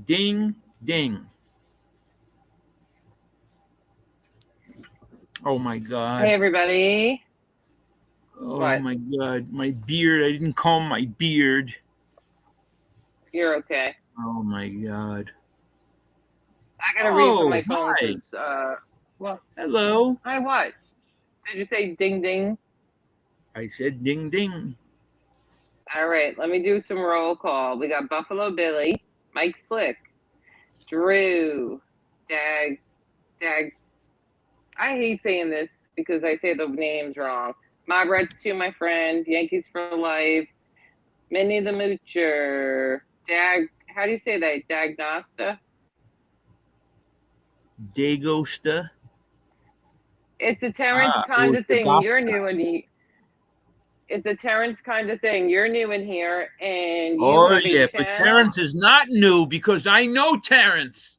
Ding, ding. Oh my Hey God. everybody. Oh What? my God. My beard. I didn't comb my beard. You're okay. Oh my God. I gotta read from Oh, my phone hi. because well, Hello. hi what? Did you say ding ding? I said ding, ding. All right, let me do some roll call. We got Buffalo Billy, Mike Slick, Drew, Dag, Dag. I hate saying this because I say the names wrong. Mob Reds 2, my friend, Yankees for life, Minnie the Moocher, Dag. How do you say that? Dagnosta. Dagosta. It's a Terrence Ah, it kind was of the thing. You're Gosta. new and it's a Terrence kind of thing. You're new in here and you Oh, have a yeah. But channel. Terrence is not new because I know Terrence.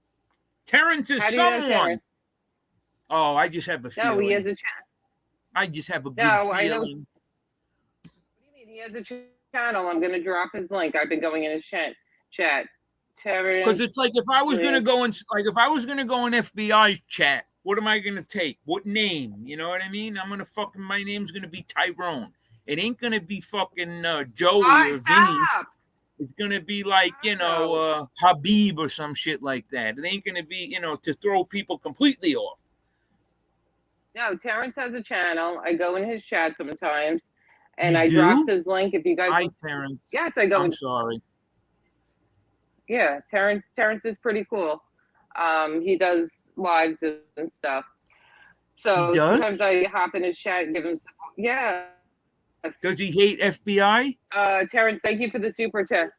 Terrence is How do you know someone. Terrence? Oh, I just have a No, he has feeling. a channel. I just have a good No, I know. What feeling. do you mean? He has a channel. I'm going to drop his link. I've been going in his chat. Because Terrence, it's like if I was gonna Slick. go in, like if I was gonna go in FBI chat, what am I gonna take? What name? You know what I mean? I'm gonna fucking my name's gonna be Tyrone. It ain't gonna be fucking Joey or Vinny. Stop. It's gonna be like No. Habib or some shit like that. It ain't gonna be to throw people completely off. No, Terrence has a channel. I go in his chat sometimes and You I dropped do? his link. If you guys Hi, look, Terrence. yes, I go I'm in. sorry. Yeah, Terrence is pretty cool. He does lives and stuff. So He sometimes does? I hop in his chat and give him support. Yes. Does he hate FBI? Terrence, thank you for the super chat.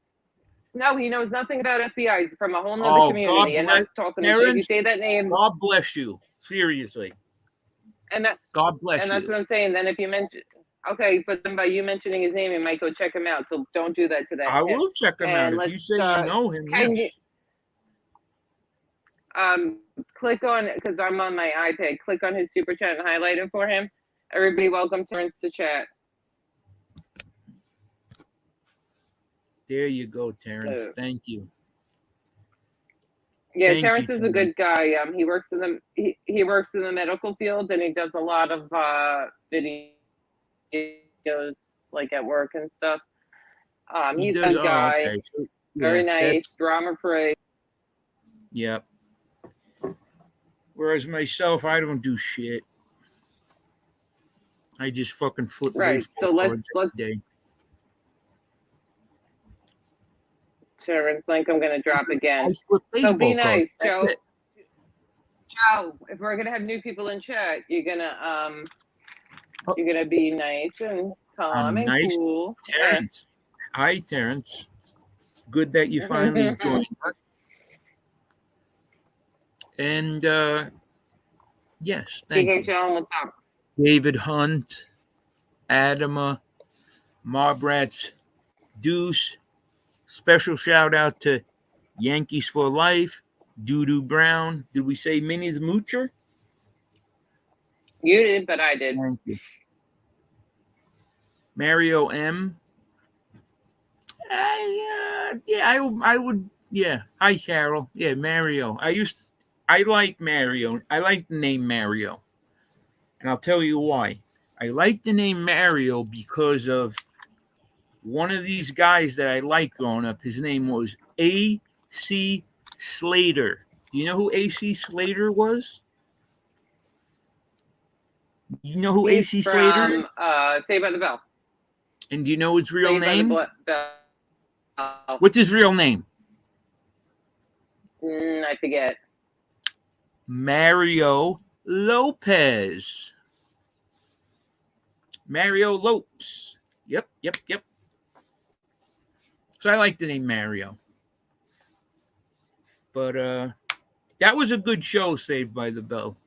No, he knows nothing about FBI. He's from a whole nother Oh, God community and not bless talking to. So if you Terrence. say that name, God bless you. Seriously. and that God bless and that's you. what I'm saying. Then if you mention, okay, but then by you mentioning his name, you might go check him out. So don't do that today. I will check him out. And If let's you say you know him, can you yes. click on because I'm on my iPad. Click on his super chat and highlight it for him. Everybody, welcome Terrence to chat. There you go, Terrence. Uh, Thank you. Yeah, Thank you, Terrence is a Terrence. good guy. He works in he works in the medical field and he does a lot of videos like at work and stuff. He He's a does. good Oh, guy, okay. So, very yeah, nice, that's, drama free. yeah. Whereas myself, I don't do shit. I just fucking flip Right. baseball So cards let's every day. Terrence link. I'm gonna drop I again. flip So be baseball cards. nice, That's Joe. it. Joe, if we're gonna have new people in chat, Oh, you're gonna be nice and calm I'm and nice. cool. Terrence. Hi, Terrence. Good that you finally joined us. And yes, thank PK you. Sean, what's up? David Hunt, Adama, Marbrats, Deuce. Special shout out to Yankees for Life, Doodoo Brown. Did we say Minnie the Moocher? You did, but I did. Thank you. Mario M. I would, yeah. Hi, Carol. Yeah, Mario. I like Mario. I like the name Mario. And I'll tell you why. I like the name Mario because of one of these guys that I liked growing up. His name was A.C. Slater. Do you know who A.C. Slater was? You know who He's A.C. Slater from is? Saved by the Bell. And do you know his real Saved by the name? Bell. What's his real name? I forget. Mario Lopez. Mario Lopes. Yep, yep, yep. So I like the name Mario. But that was a good show, Saved by the Bell.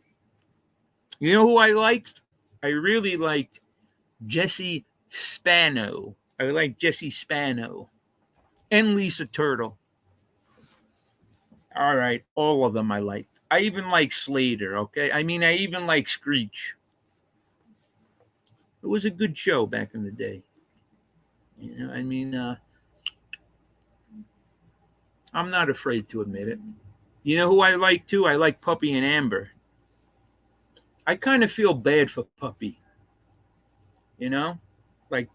You know who I liked? I really liked Jesse Spano. I like Jesse Spano and Lisa Turtle. All right, all of them I liked. I even like Slater. Okay, I mean I even like Screech. It was a good show back in the day. You know, I mean, I'm not afraid to admit it. You know who I like too? I like Puppy and Amber. I kind of feel bad for Puppy. You know, like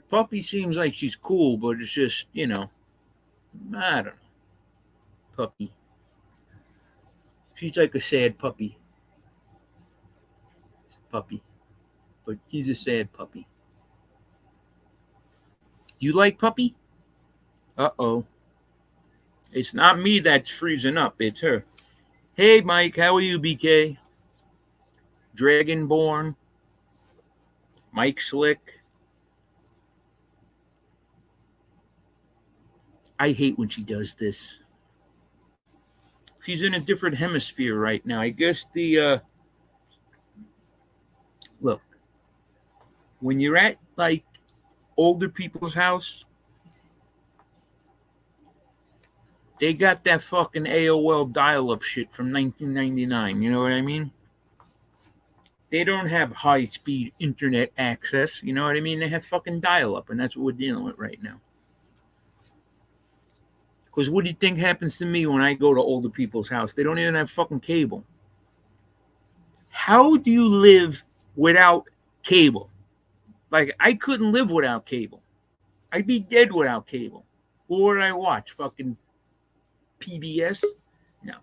Puppy seems like she's cool, but it's just I don't know. Puppy. She's like a sad puppy. Puppy, but he's a sad puppy. Do you like Puppy? Uh-oh. It's not me that's freezing up. It's her. Hey, Mike. How are you, BK? Dragonborn. Mike Slick. I hate when she does this. She's in a different hemisphere right now. I guess look, when you're at like older people's house, they got that fucking AOL dial-up shit from 1999. You know what I mean? They don't have high-speed internet access. You know what I mean? They have fucking dial-up, and that's what we're dealing with right now. Because what do you think happens to me when I go to older people's house? They don't even have fucking cable. How do you live without cable? Like, I couldn't live without cable. I'd be dead without cable. What would I watch? Fucking PBS? No.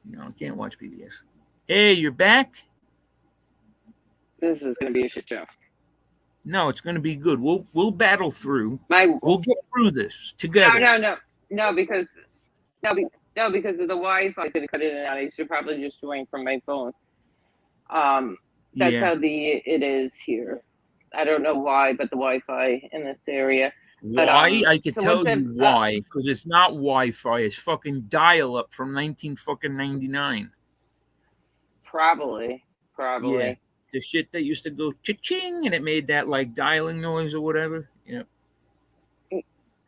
No, I can't watch PBS. Hey, you're back? This is going to be a shit show. No, it's going to be good. We'll battle through. We'll get through this together. No, because of the Wi-Fi is going to cut in and out. I should probably just join from my phone. That's how it is here. I don't know why, but the Wi-Fi in this area. Why? I can tell you why. Because it's not Wi-Fi. It's fucking dial-up from 1999. Probably. Yeah. The shit that used to go cha-ching and it made that like dialing noise or whatever. Yeah.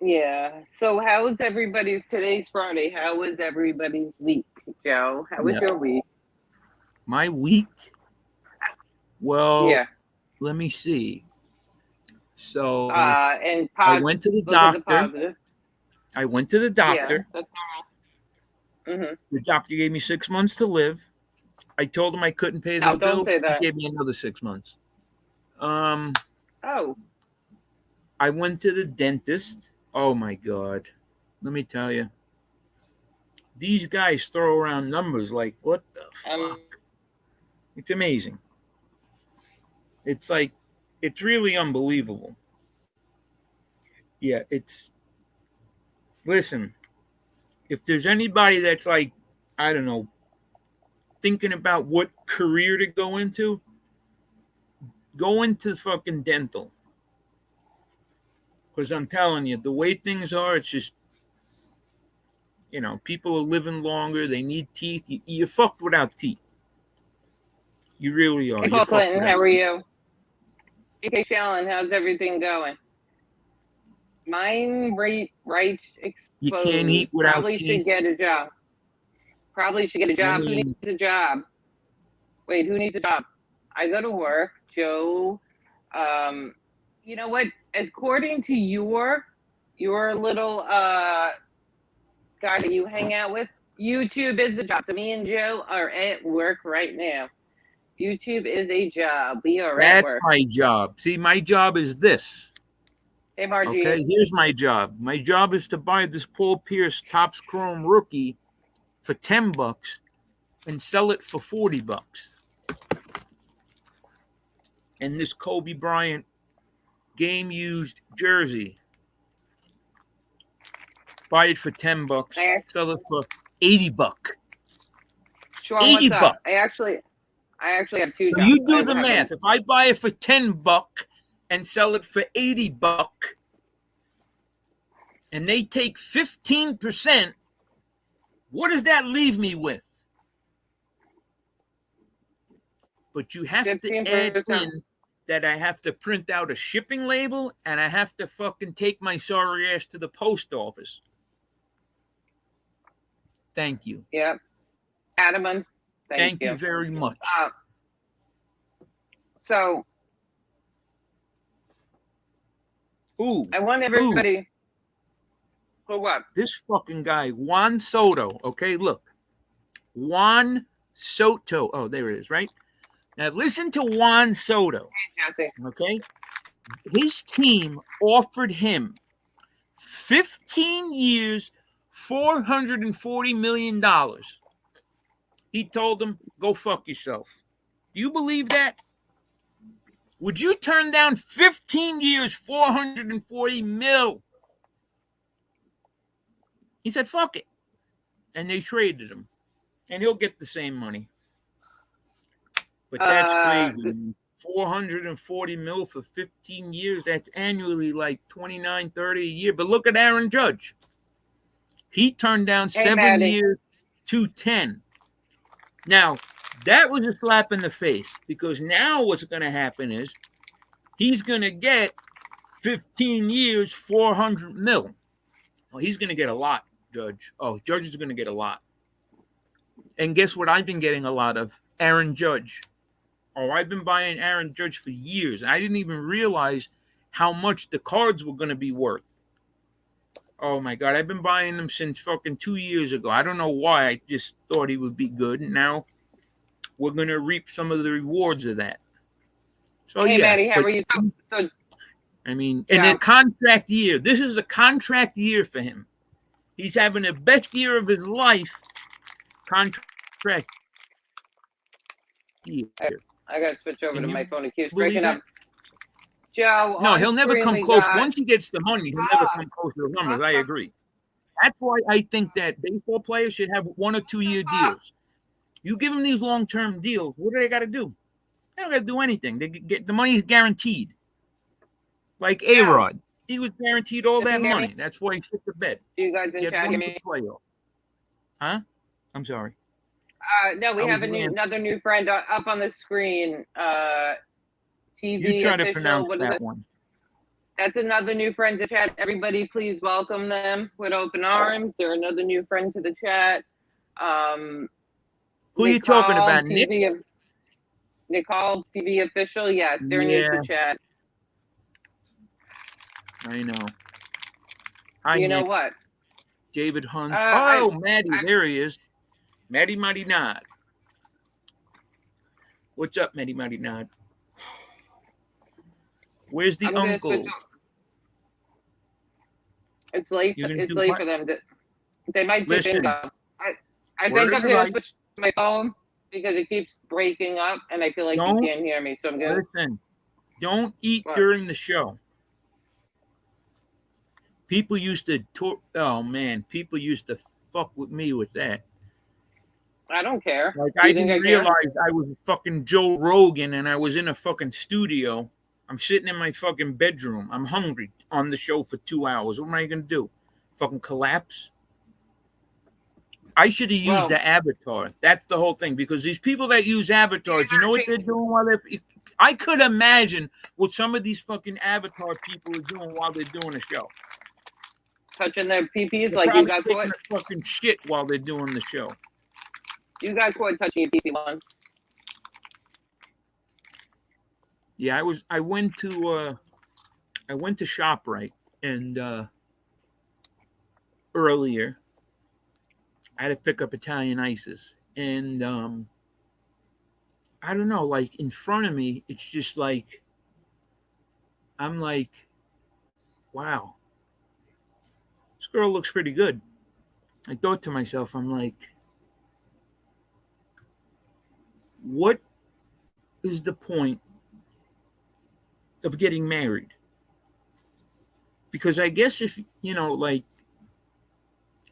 Yeah. So how was today's Friday? How was everybody's week, Joe? How was your week? My week? Well, yeah. Let me see. So and I went to the doctor. I went to the doctor. Yeah, that's normal. Mm-hmm. The doctor gave me 6 months to live. I told him I couldn't pay the bill. Don't say that. He gave me another 6 months. Oh. I went to the dentist. Oh my God. Let me tell you. These guys throw around numbers like, what the fuck? It's amazing. It's like, it's really unbelievable. Yeah, listen, if there's anybody that's like, I don't know, thinking about what career to go into fucking dental. Because I'm telling you, the way things are, it's just, people are living longer. They need teeth. You're fucked without teeth. You really are. Hey, Paul Clinton, how are you? BK Shallon, how's everything going? Mine right exposed. You can't eat without Probably teeth. Should get a job. Who needs a job? Wait, who needs a job? I go to work, Joe. You know what? According to your little guy that you hang out with, YouTube is a job. So me and Joe are at work right now. YouTube is a job. We are at work. That's my job. See, my job is this. Hey, Margie. Okay, here's my job. My job is to buy this Paul Pierce Topps Chrome rookie for $10 and sell it for $40. And this Kobe Bryant game used jersey, buy it for $10, sell it for $80. Sean, $80. I actually have two jobs. So you do the math. If I buy it for $10 and sell it for $80, and they take 15%, what does that leave me with? But you have 15%. To add in that I have to print out a shipping label and I have to fucking take my sorry ass to the post office. Thank you. Yep. Adamant. Thank you very much. So, I want everybody. For what? This fucking guy, Juan Soto. Okay, look. Juan Soto. Oh, there it is, right? Now listen to Juan Soto. Jesse. Okay? His team offered him 15 years, $440 million. He told them, go fuck yourself. Do you believe that? Would you turn down 15 years, 440 mil? He said, fuck it. And they traded him. And he'll get the same money. But that's crazy. 440 mil for 15 years. That's annually like 29, 30 a year. But look at Aaron Judge. He turned down 7 years, 210. Now, that was a slap in the face because now what's going to happen is he's going to get 15 years, 400 mil. Well, he's going to get a lot, Judge. Oh, Judge is going to get a lot. And guess what I've been getting a lot of? Aaron Judge. Oh, I've been buying Aaron Judge for years. I didn't even realize how much the cards were going to be worth. Oh, my God. I've been buying them since fucking 2 years ago. I don't know why. I just thought he would be good. And now we're going to reap some of the rewards of that. So, hey, yeah. Maddie, how are you? So I mean, in a contract year, this is a contract year for him. He's having the best year of his life. Contract year. I got to switch over to my phone. It keeps believe breaking that? up. Joe, No, he'll never screen come we close. got- Once he gets the money, he'll never come close to the numbers. I agree. That's why I think that baseball players should have 1 or 2 year deals. You give them these long-term deals, what do they got to do? They don't got to do anything. They get the money's guaranteed. Like A-Rod. He was guaranteed all that money. That's why he took the bed. Do you guys in chat hear me? Huh? I'm sorry. No, we have another new friend up on the screen. TV You try to official. pronounce What is that it? one. That's another new friend to chat. Everybody, please welcome them with open arms. They're another new friend to the chat. Who are you talking about, Nick? Nicole, TV official. Yes, they're new to chat. I know. Hi, you know Nick. what? David Hunt. Maddie, there he is. Maddie Mighty Nod. What's up, Maddie Mighty Nod? Where's the uncle? It's late. It's late for them. They might dip in. I think I'm going to switch to my phone because it keeps breaking up, and I feel like you can't hear me. So I'm going to listen. Don't eat during the show. People used to people used to fuck with me with that. I don't care. Like I didn't realize I was fucking Joe Rogan and I was in a fucking studio. I'm sitting in my fucking bedroom. I'm hungry on the show for 2 hours. What am I gonna do? Fucking collapse? I should have used the avatar. That's the whole thing. Because these people that use avatars, you know what they're doing while they're I could imagine what some of these fucking avatar people are doing while they're doing a show. Touching their PPs they're like you got caught. Fucking shit while they're doing the show. You got caught touching your PP once. Yeah, I went to ShopRite and earlier I had to pick up Italian ices and I don't know, like in front of me, it's just like I'm like, wow, this girl looks pretty good. I thought to myself, I'm like, what is the point of getting married? Because I guess if, like,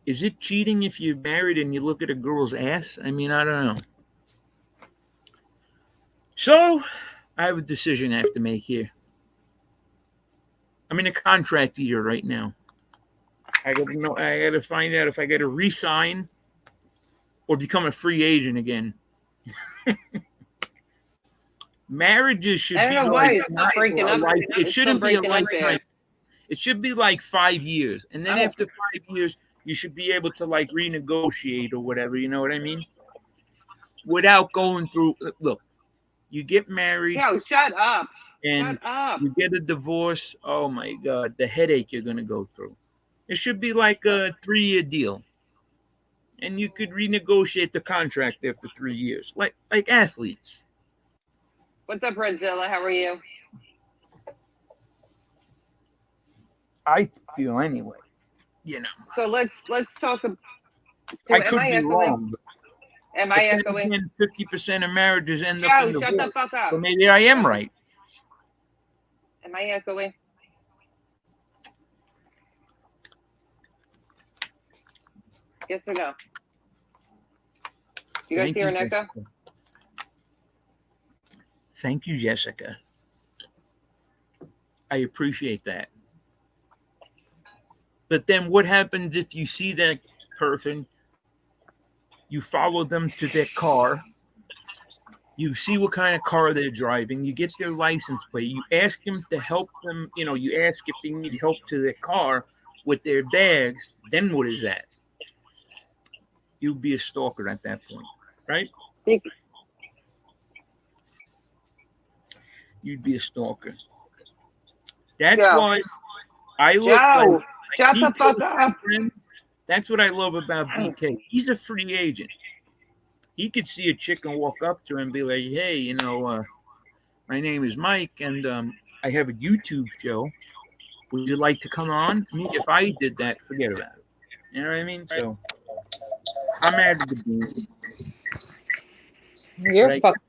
is it cheating if you're married and you look at a girl's ass? I mean, I don't know. So I have a decision I have to make here. I'm in a contract year right now. I gotta find out if I gotta re-sign or become a free agent again. Marriages should be like it shouldn't be a lifetime. It should be like 5 years, and then after 5 years, you should be able to like renegotiate or whatever. You know what I mean? Without going through. Look, you get married. Yo, shut up. And shut up. You get a divorce. Oh my God, the headache you're gonna go through. It should be like a 3-year deal. And you could renegotiate the contract after 3 years, like athletes. What's up, Redzilla? How are you? I feel anyway. You know. So let's talk. I could be echoing? wrong. Am I echoing? 50% of marriages end up in Joe, divorce. shut the fuck up. So maybe I am right. Am I echoing? Yes or no? You guys hear an echo? Thank you, Jessica. I appreciate that. But then what happens if you see that person, you follow them to their car, you see what kind of car they're driving, you get their license plate, you ask them to help them, you ask if they need help to their car with their bags, then what is that? You'd be a stalker at that point, right? You'd be a stalker. That's why I look like shut the fuck up. That's what I love about BK. He's a free agent. He could see a chick and walk up to him and be like, hey, my name is Mike, and I have a YouTube show. Would you like to come on? If I did that, forget about it. You know what I mean? So I'm out of the game. You're fucking.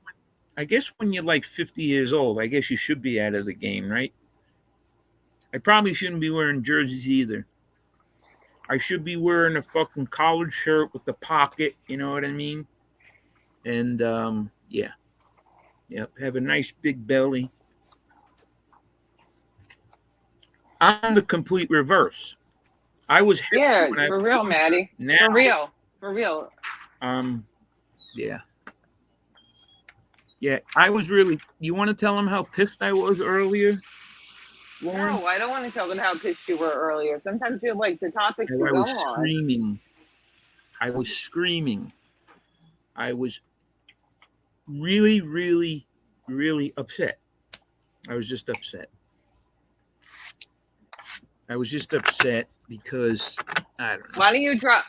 I guess when you're like 50 years old, I guess you should be out of the game, right? I probably shouldn't be wearing jerseys either. I should be wearing a fucking collared shirt with the pocket, you know what I mean? And have a nice big belly. I'm the complete reverse. I was for real, Maddie. Now, for real. Yeah. I was really. You want to tell them how pissed I was earlier, Lauren? No, I don't want to tell them how pissed you were earlier. Sometimes you like the topics to go on. Screaming. I was screaming. I was really, really, really upset. I was just upset. Because I don't know. Why don't you drop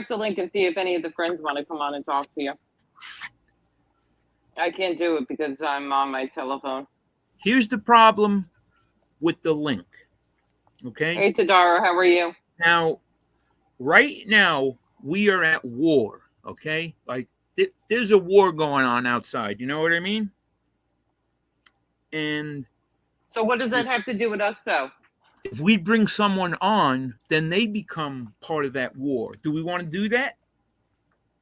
the link and see if any of the friends want to come on and talk to you? I can't do it because I'm on my telephone. Here's the problem with the link. Okay? Hey, Tadara, how are you? Now, right now, we are at war. Okay? Like, there's a war going on outside. You know what I mean? And so what does that have to do with us, though? If we bring someone on, then they become part of that war. Do we want to do that?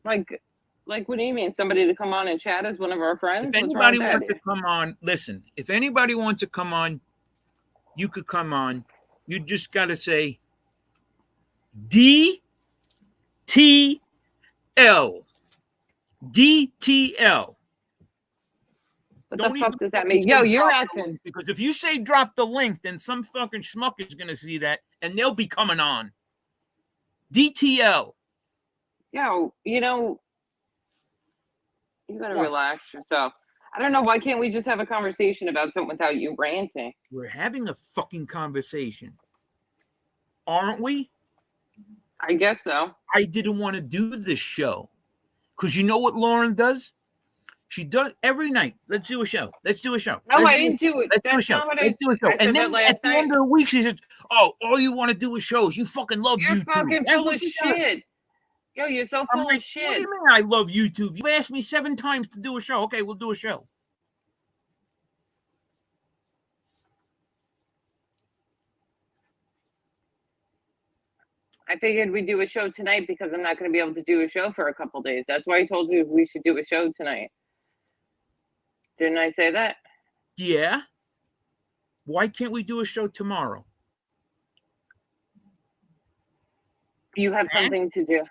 Like, what do you mean? Somebody to come on and chat as one of our friends? If anybody wants to come on, listen. If anybody wants to come on, you could come on. You just got to say DTL. DTL. What the fuck does that mean? Yo, you're acting. Because if you say drop the link, then some fucking schmuck is going to see that, and they'll be coming on. DTL. Yo, you got to relax yourself. I don't know. Why can't we just have a conversation about something without you ranting? We're having a fucking conversation. Aren't we? I guess so. I didn't want to do this show. Because you know what Lauren does? She does every night. Let's do a show. No, I didn't do it. Let's do a show. And then at the end of the week, she says, "Oh, all you want to do is shows. You fucking love YouTube." You're fucking full of shit. Yo, you're so full of shit. What do you mean I love YouTube? You asked me 7 times to do a show. Okay, we'll do a show. I figured we'd do a show tonight because I'm not going to be able to do a show for a couple days. That's why I told you we should do a show tonight. Didn't I say that? Yeah. Why can't we do a show tomorrow? You have something to do.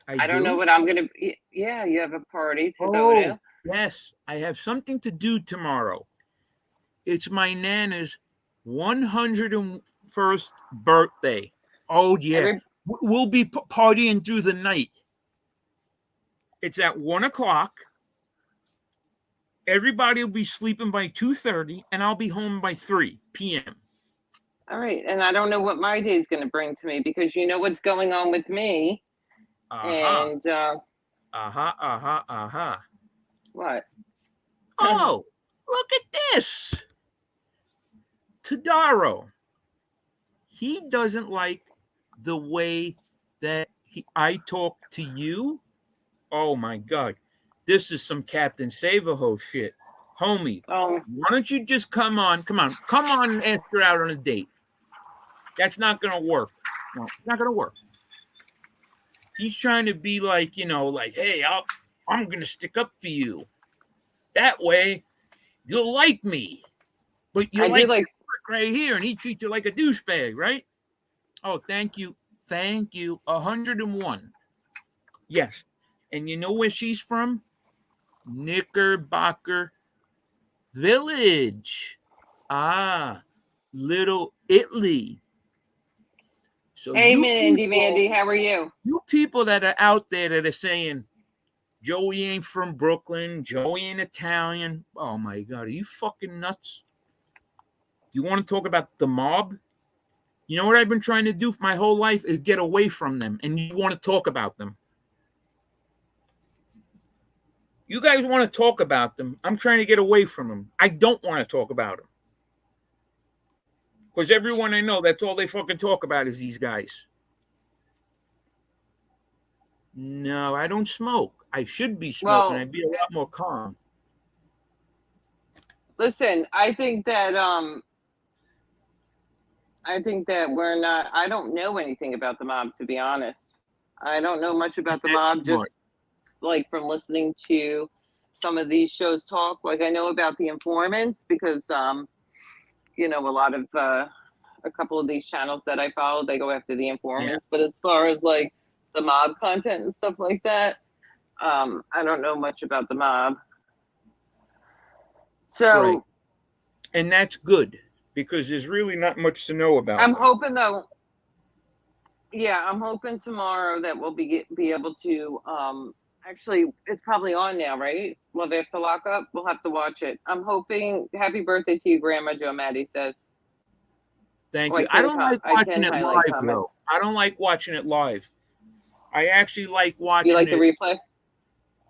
I don't know what I'm going to be. Yeah, you have a party to go to. Yes, I have something to do tomorrow. It's my Nana's 101st birthday. Oh, yeah. We'll be partying through the night. It's at 1 o'clock. Everybody will be sleeping by 2:30, and I'll be home by 3 p.m. All right, and I don't know what my day is going to bring to me because you know what's going on with me. Aha. And Aha. Aha. Aha. what? Oh, look at this. Tadaro. He doesn't like the way that I talk to you. Oh my God. This is some Captain Savaho shit. Homie, Oh, why don't you just come on? Come on and ask her out on a date. That's not going to work. No, it's not going to work. He's trying to be like, like, hey, I'm going to stick up for you. That way, you'll like me. But you I do like like. right here, and he treats you like a douchebag, right? Oh, thank you. Thank you. 101. Yes. And you know where she's from? Knickerbocker Village. Ah, Little Italy. So Hey, Mandy, how are you? you people that are out there that are saying Joey ain't from Brooklyn, Joey ain't Italian. Oh my God, are you fucking nuts? You want to talk about the mob? You know what I've been trying to do for my whole life is get away from them, and you want to talk about them. You guys want to talk about them. I'm trying to get away from them. I don't want to talk about them. Because everyone I know, that's all they fucking talk about is these guys. No, I don't smoke. I should be smoking. Well, I'd be a lot more calm. listen, I think that we're not. I don't know anything about the mob, to be honest. I don't know much about the That's mob, smart. just like from listening to some of these shows talk. Like I know about the informants because, a lot of a couple of these channels that I follow, they go after the Yeah, informants. But as far as like the mob content and stuff like that, I don't know much about the mob. right. So And that's good because there's really not much to know about I'm them. hoping though. Yeah, I'm hoping tomorrow that we'll be able to. Actually, it's probably on now, right? Love After Lockup. We'll have to watch it. I'm hoping. Happy birthday to you, Grandma Joe. Maddie says. Thank Oh, you. I don't like I watching can it highlight live, comments. though. I don't like watching it live. I actually like You watching like the it. replay?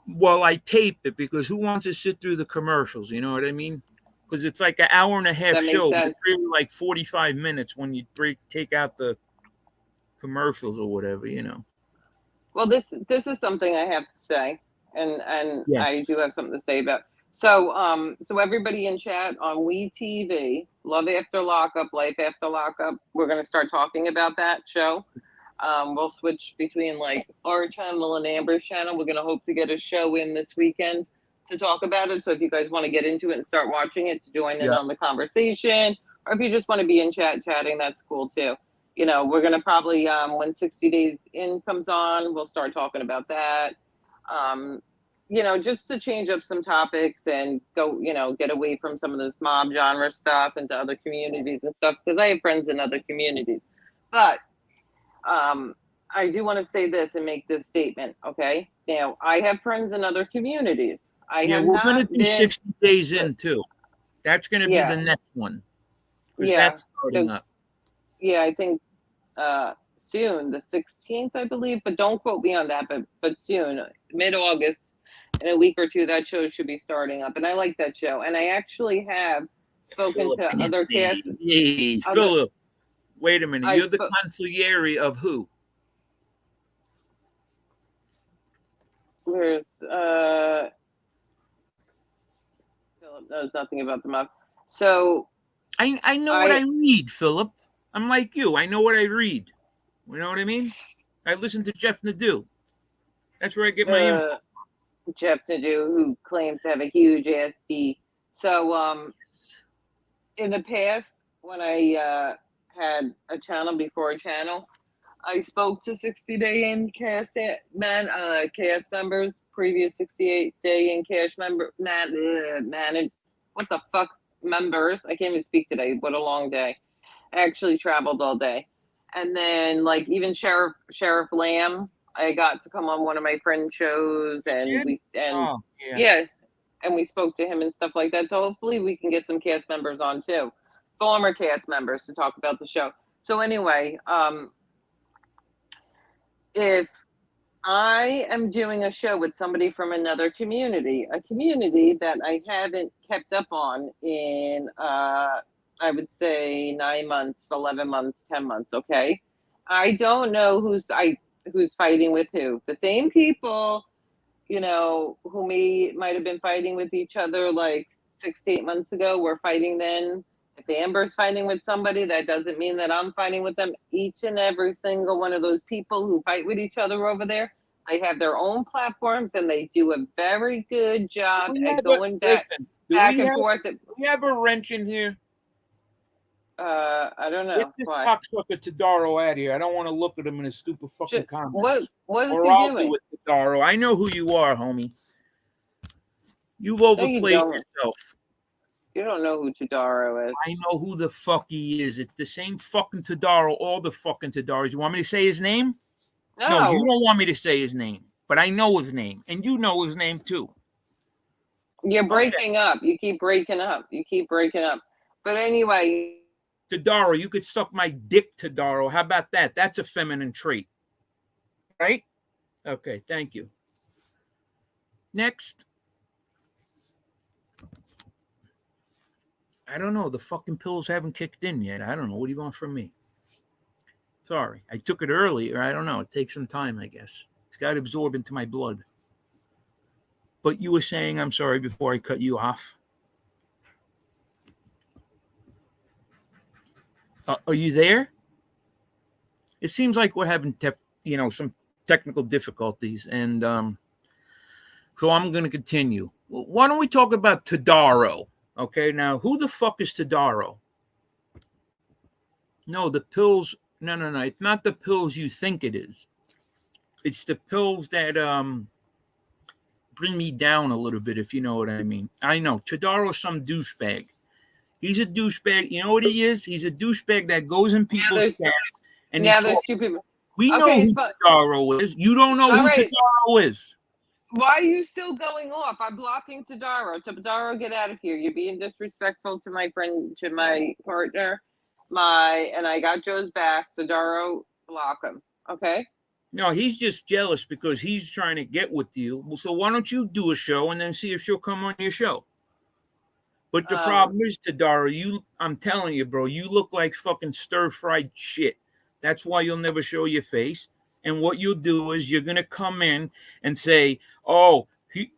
Well, I tape it because who wants to sit through the commercials? You know what I mean? Because it's like an hour and a half That makes show, but it's sense. really like 45 minutes when you take out the commercials or whatever. Well, this is something I have to say, and Yeah. I do have something to say about. So everybody in chat on WeTV, Love After Lockup, Life After Lockup. We're gonna start talking about that show. We'll switch between like our channel and Amber's channel. We're gonna hope to get a show in this weekend to talk about it. So if you guys want to get into it and start watching it to join in Yeah. on the conversation, or if you just want to be in chat chatting, that's cool too. We're gonna probably when 60 Days In comes on, we'll start talking about that. Um, just to change up some topics and go, get away from some of this mob genre stuff into other communities and stuff because I have friends in other communities. But I do want to say this and make this statement. Okay, now I have friends in other communities. I Yeah, have we're going not to do been, 60 Days but In, too. That's going to be the yeah, next one because yeah, that's starting because up. yeah, I think soon, the 16th, I believe, but don't quote me on that. But soon, mid-August, in a week or two, that show should be starting up, and I like that show. And I actually have spoken Philip to other Anthony. cast, Hey, other Philip. Wait a minute. I You're the spoke. consigliere of who? There's Philip knows nothing about the mob, so I know what I I read, Philip. I'm like you. I know what I read. You know what I mean? I listen to Jeff Nadeau. That's where I get my info. uh Jeff Nadeau, who claims to have a huge ass D. So in the past, when I had a channel before a channel, I spoke to 60 Day In cast members, previous 68 Day In cash member manage what the fuck members. I can't even speak today. What a long day. I actually traveled all day. And then like even Sheriff Lamb, I got to come on one of my friend shows and Yeah. we and Oh, yeah. yeah, and we spoke to him and stuff like that. So hopefully we can get some cast members on too. former cast members to talk about the show. So anyway, if I am doing a show with somebody from another community, a community that I haven't kept up on in, I would say 9 months, 11 months, 10 months. Okay, I don't know who's fighting with who. The same people, who might have been fighting with each other like 6 to 8 months ago. We're fighting then. If Amber's fighting with somebody, that doesn't mean that I'm fighting with them. Each and every single one of those people who fight with each other over there, they have their own platforms and they do a very good job at going back and forth. Do we have a wrench in here? I don't know. Get this cocksucker Tadaro out of here. I don't want to look at him in his stupid fucking comments. What is or he I'll doing? do it, Tadaro. I know who you are, homie. You've overplayed yourself. You don't know who Tadaro is. I know who the fuck he is. It's the same fucking Tadaro, all the fucking Tadaros. You want me to say his name? No, you don't want me to say his name. But I know his name. And you know his name too. You're breaking up. You keep breaking up. But anyway. Tadaro, you could suck my dick, Tadaro. How about that? That's a feminine trait. Right? Okay, thank you. Next. I don't know. The fucking pills haven't kicked in yet. I don't know. What do you want from me? Sorry. I took it earlier. I don't know. It takes some time, I guess. It's got to absorb into my blood. But you were saying, I'm sorry, before I cut you off. Are you there? It seems like we're having, some technical difficulties. And so I'm going to continue. Why don't we talk about Tadaro? Okay, now, who the fuck is Tadaro? No, the pills. No. It's not the pills you think it is. It's the pills that bring me down a little bit, if you know what I mean. I know. Tadaro's some douchebag. He's a douchebag. You know what he is? He's a douchebag that goes in people's chats. And there's two people. We know who Tadaro is. You don't know who Tadaro is. Why are you still going off? I'm blocking Tadaro. Tadaro, get out of here. You're being disrespectful to my friend, to my partner. And I got Joe's back. Tadaro, block him. Okay? No, he's just jealous because he's trying to get with you. So why don't you do a show and then see if she'll come on your show? But the problem is, Tadaro, I'm telling you, bro, you look like fucking stir-fried shit. That's why you'll never show your face. And what you'll do is you're gonna come in and say, "Oh,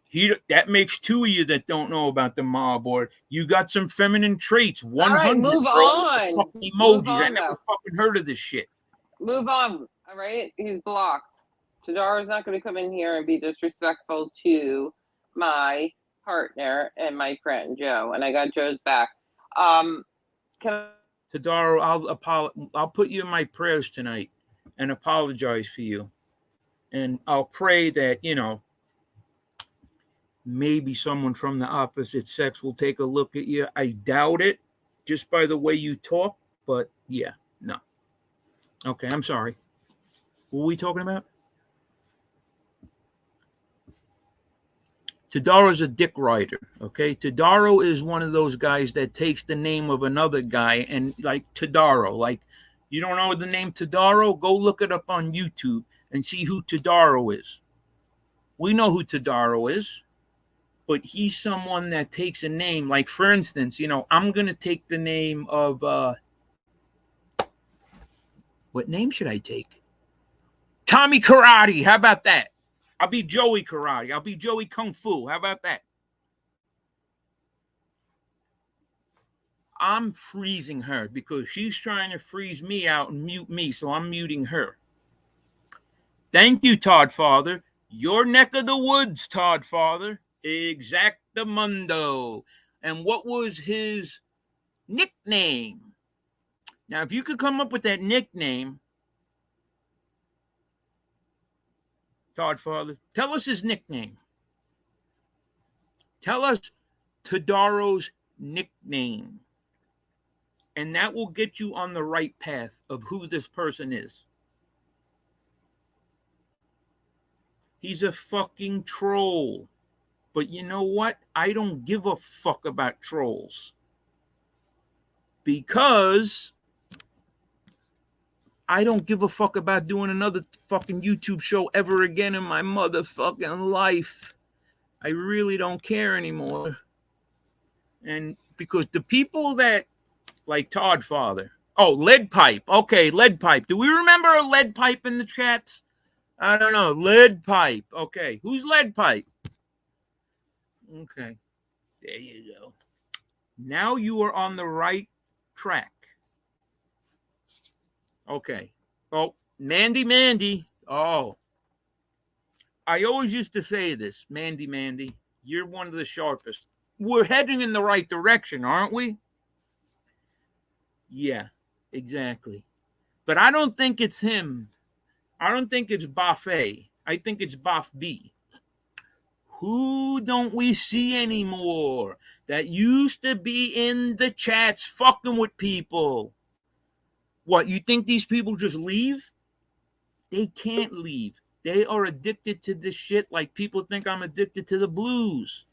he that makes two of you that don't know about the mob board. You got some feminine traits. 100. All right, move on. Emojis. Move on, I never fucking heard of this shit. Move on. All right, he's blocked. Tadaro's not going to come in here and be disrespectful to my partner and my friend Joe. And I got Joe's back. Tadaro, I'll put you in my prayers tonight and apologize for you. And I'll pray that, maybe someone from the opposite sex will take a look at you. I doubt it just by the way you talk, but yeah, no. Okay, I'm sorry. What were we talking about? Tadaro's a dick rider, okay? Tadaro is one of those guys that takes the name of another guy and like Tadaro. Like, you don't know the name Tadaro? Go look it up on YouTube and see who Tadaro is. We know who Tadaro is, but he's someone that takes a name. Like, for instance, I'm going to take the name of, what name should I take? Tommy Karate. How about that? I'll be Joey Karate. I'll be Joey Kung Fu. How about that? I'm freezing her because she's trying to freeze me out and mute me, so I'm muting her. Thank you, Todd Father. Your neck of the woods, Todd Father. Exactamundo. And what was his nickname? Now, if you could come up with that nickname, Todd Father, tell us his nickname. Tell us Tadaro's nickname. And that will get you on the right path of who this person is. He's a fucking troll. But you know what? I don't give a fuck about trolls. because I don't give a fuck about doing another fucking YouTube show ever again in my motherfucking life. I really don't care anymore. And because the people that, like Todd Father, oh, Lead Pipe. Okay, Lead Pipe. Do we remember a Lead Pipe in the chats? I don't know. Lead Pipe. Okay. Who's Lead Pipe? Okay. There you go. Now you are on the right track. Okay. Oh, Mandy. Oh. I always used to say this, Mandy, you're one of the sharpest. We're heading in the right direction, aren't we? Yeah, exactly. But I don't think it's him. I don't think it's Buffet. I think it's Buff B. Who don't we see anymore that used to be in the chats fucking with people? What, you think these people just leave? They can't leave. They are addicted to this shit like people think I'm addicted to the blues.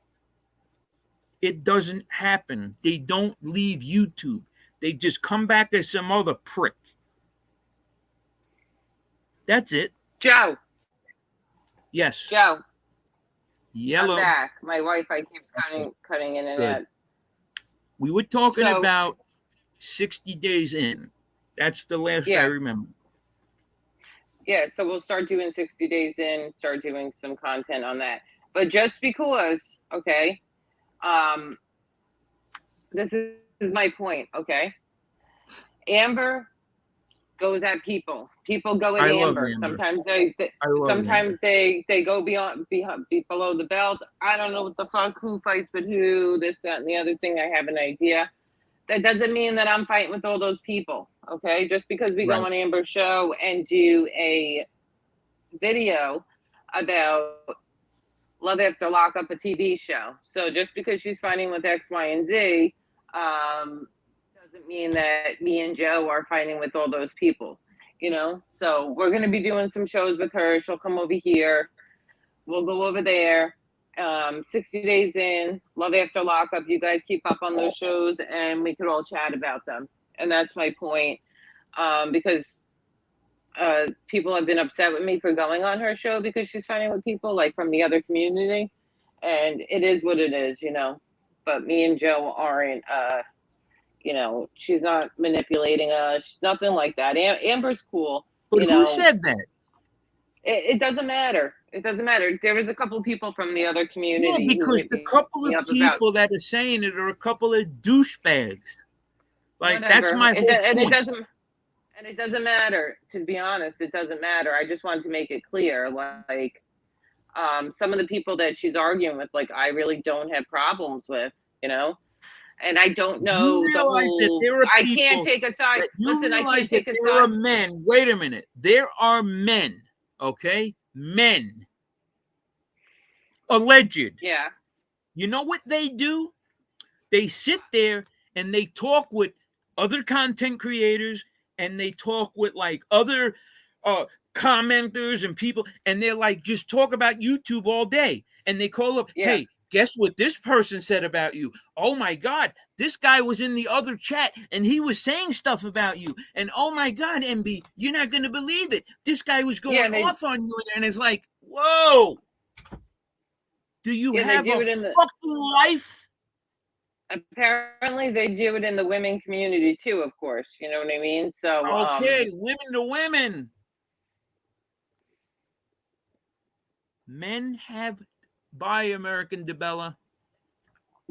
It doesn't happen. They don't leave YouTube. They just come back as some other prick. That's it. Joe. Yes. Joe. Yellow. I'm back. My Wi-Fi keeps cutting in and out. We were talking about 60 days in. That's the last I remember. Yeah, so we'll start doing 60 days in, start doing some content on that. But just because, okay, this is my point, okay? Amber goes at people. People go at Amber. Sometimes they go below the belt. I don't know what the fuck, who fights with who, this, that, and the other thing. I have an idea. That doesn't mean that I'm fighting with all those people, okay? Just because we go on Amber's show and do a video about Love After Lockup, a TV show. So just because she's fighting with X, Y, and Z, doesn't mean that me and Joe are fighting with all those people, you know? So we're going to be doing some shows with her. She'll come over here. We'll go over there. 60 days in, Love After Lockup. You guys keep up on those shows and we could all chat about them. And that's my point. Because people have been upset with me for going on her show because she's fighting with people like from the other community. And it is what it is, you know. But me and Joe aren't, you know, she's not manipulating us, nothing like that. Amber's cool. But who said that? It doesn't matter. It doesn't matter. There was a couple people from the other community. Yeah, because the couple of people that are saying it are a couple of douchebags. Like, whatever. That's my whole point. And it doesn't matter, to be honest. It doesn't matter. I just wanted to make it clear. Like, some of the people that she's arguing with, like, I really don't have problems with, you know? And I don't know the whole... I can't take a side. Listen, I can't take a side. There are men. Wait a minute. There are men, okay? Men. Alleged. Yeah. You know what they do? They sit there and they talk with other content creators and they talk with like other commenters and people, and they're like, just talk about YouTube all day. And they call up, hey, guess what this person said about you? Oh my God, this guy was in the other chat and he was saying stuff about you. And oh my God, MB, you're not going to believe it. This guy was going off on you. And it's like, whoa. Do you have a fucking life? Apparently they do it in the women community too, of course. You know what I mean? So okay, women to women. Men have... Bye, American DeBella.